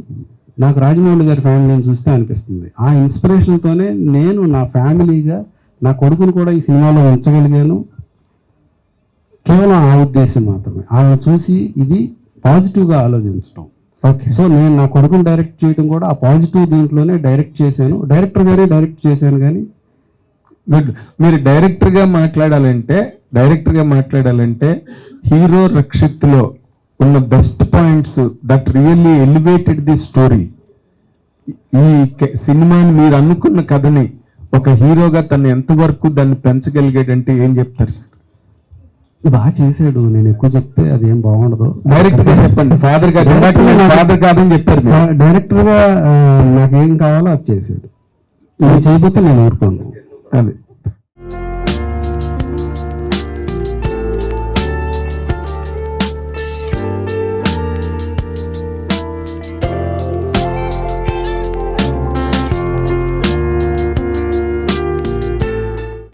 నాకు రాజమౌళి గారి ఫ్యామిలీని చూస్తే అనిపిస్తుంది. ఆ ఇన్స్పిరేషన్తోనే నేను నా ఫ్యామిలీగా నా కొడుకును కూడా ఈ సినిమాలో ఉంచగలిగాను. కేవలం ఆ ఉద్దేశం మాత్రమే, వాళ్ళని చూసి ఇది పాజిటివ్గా ఆలోచించడం. ఓకే, సో నేను నా కొడుకుని డైరెక్ట్ చేయడం కూడా ఆ పాజిటివ్ దీంట్లోనే డైరెక్ట్ చేశాను, డైరెక్టర్ గారే డైరెక్ట్ చేశాను. కానీ గుడ్. మీరు డైరెక్టర్గా మాట్లాడాలంటే హీరో రక్షిత్లో ఉన్న best points that really elevated the story, ఈ సినిమాని మీరు అనుకున్న కథని ఒక హీరోగా తను ఎంతవరకు దాన్ని పెంచగలిగాడంటే ఏం చెప్తారు సార్? బాగా చేశాడు, నేను ఎక్కువ చెప్తే అది ఏం బాగుండదు. డైరెక్టర్ గా చెప్పండి. ఫాదర్ కాదని చెప్పారు. డైరెక్టర్ గా నాకేం కావాలో అది చేశాడు, నేను చేయబోతే నేను ఊరుకోను. అది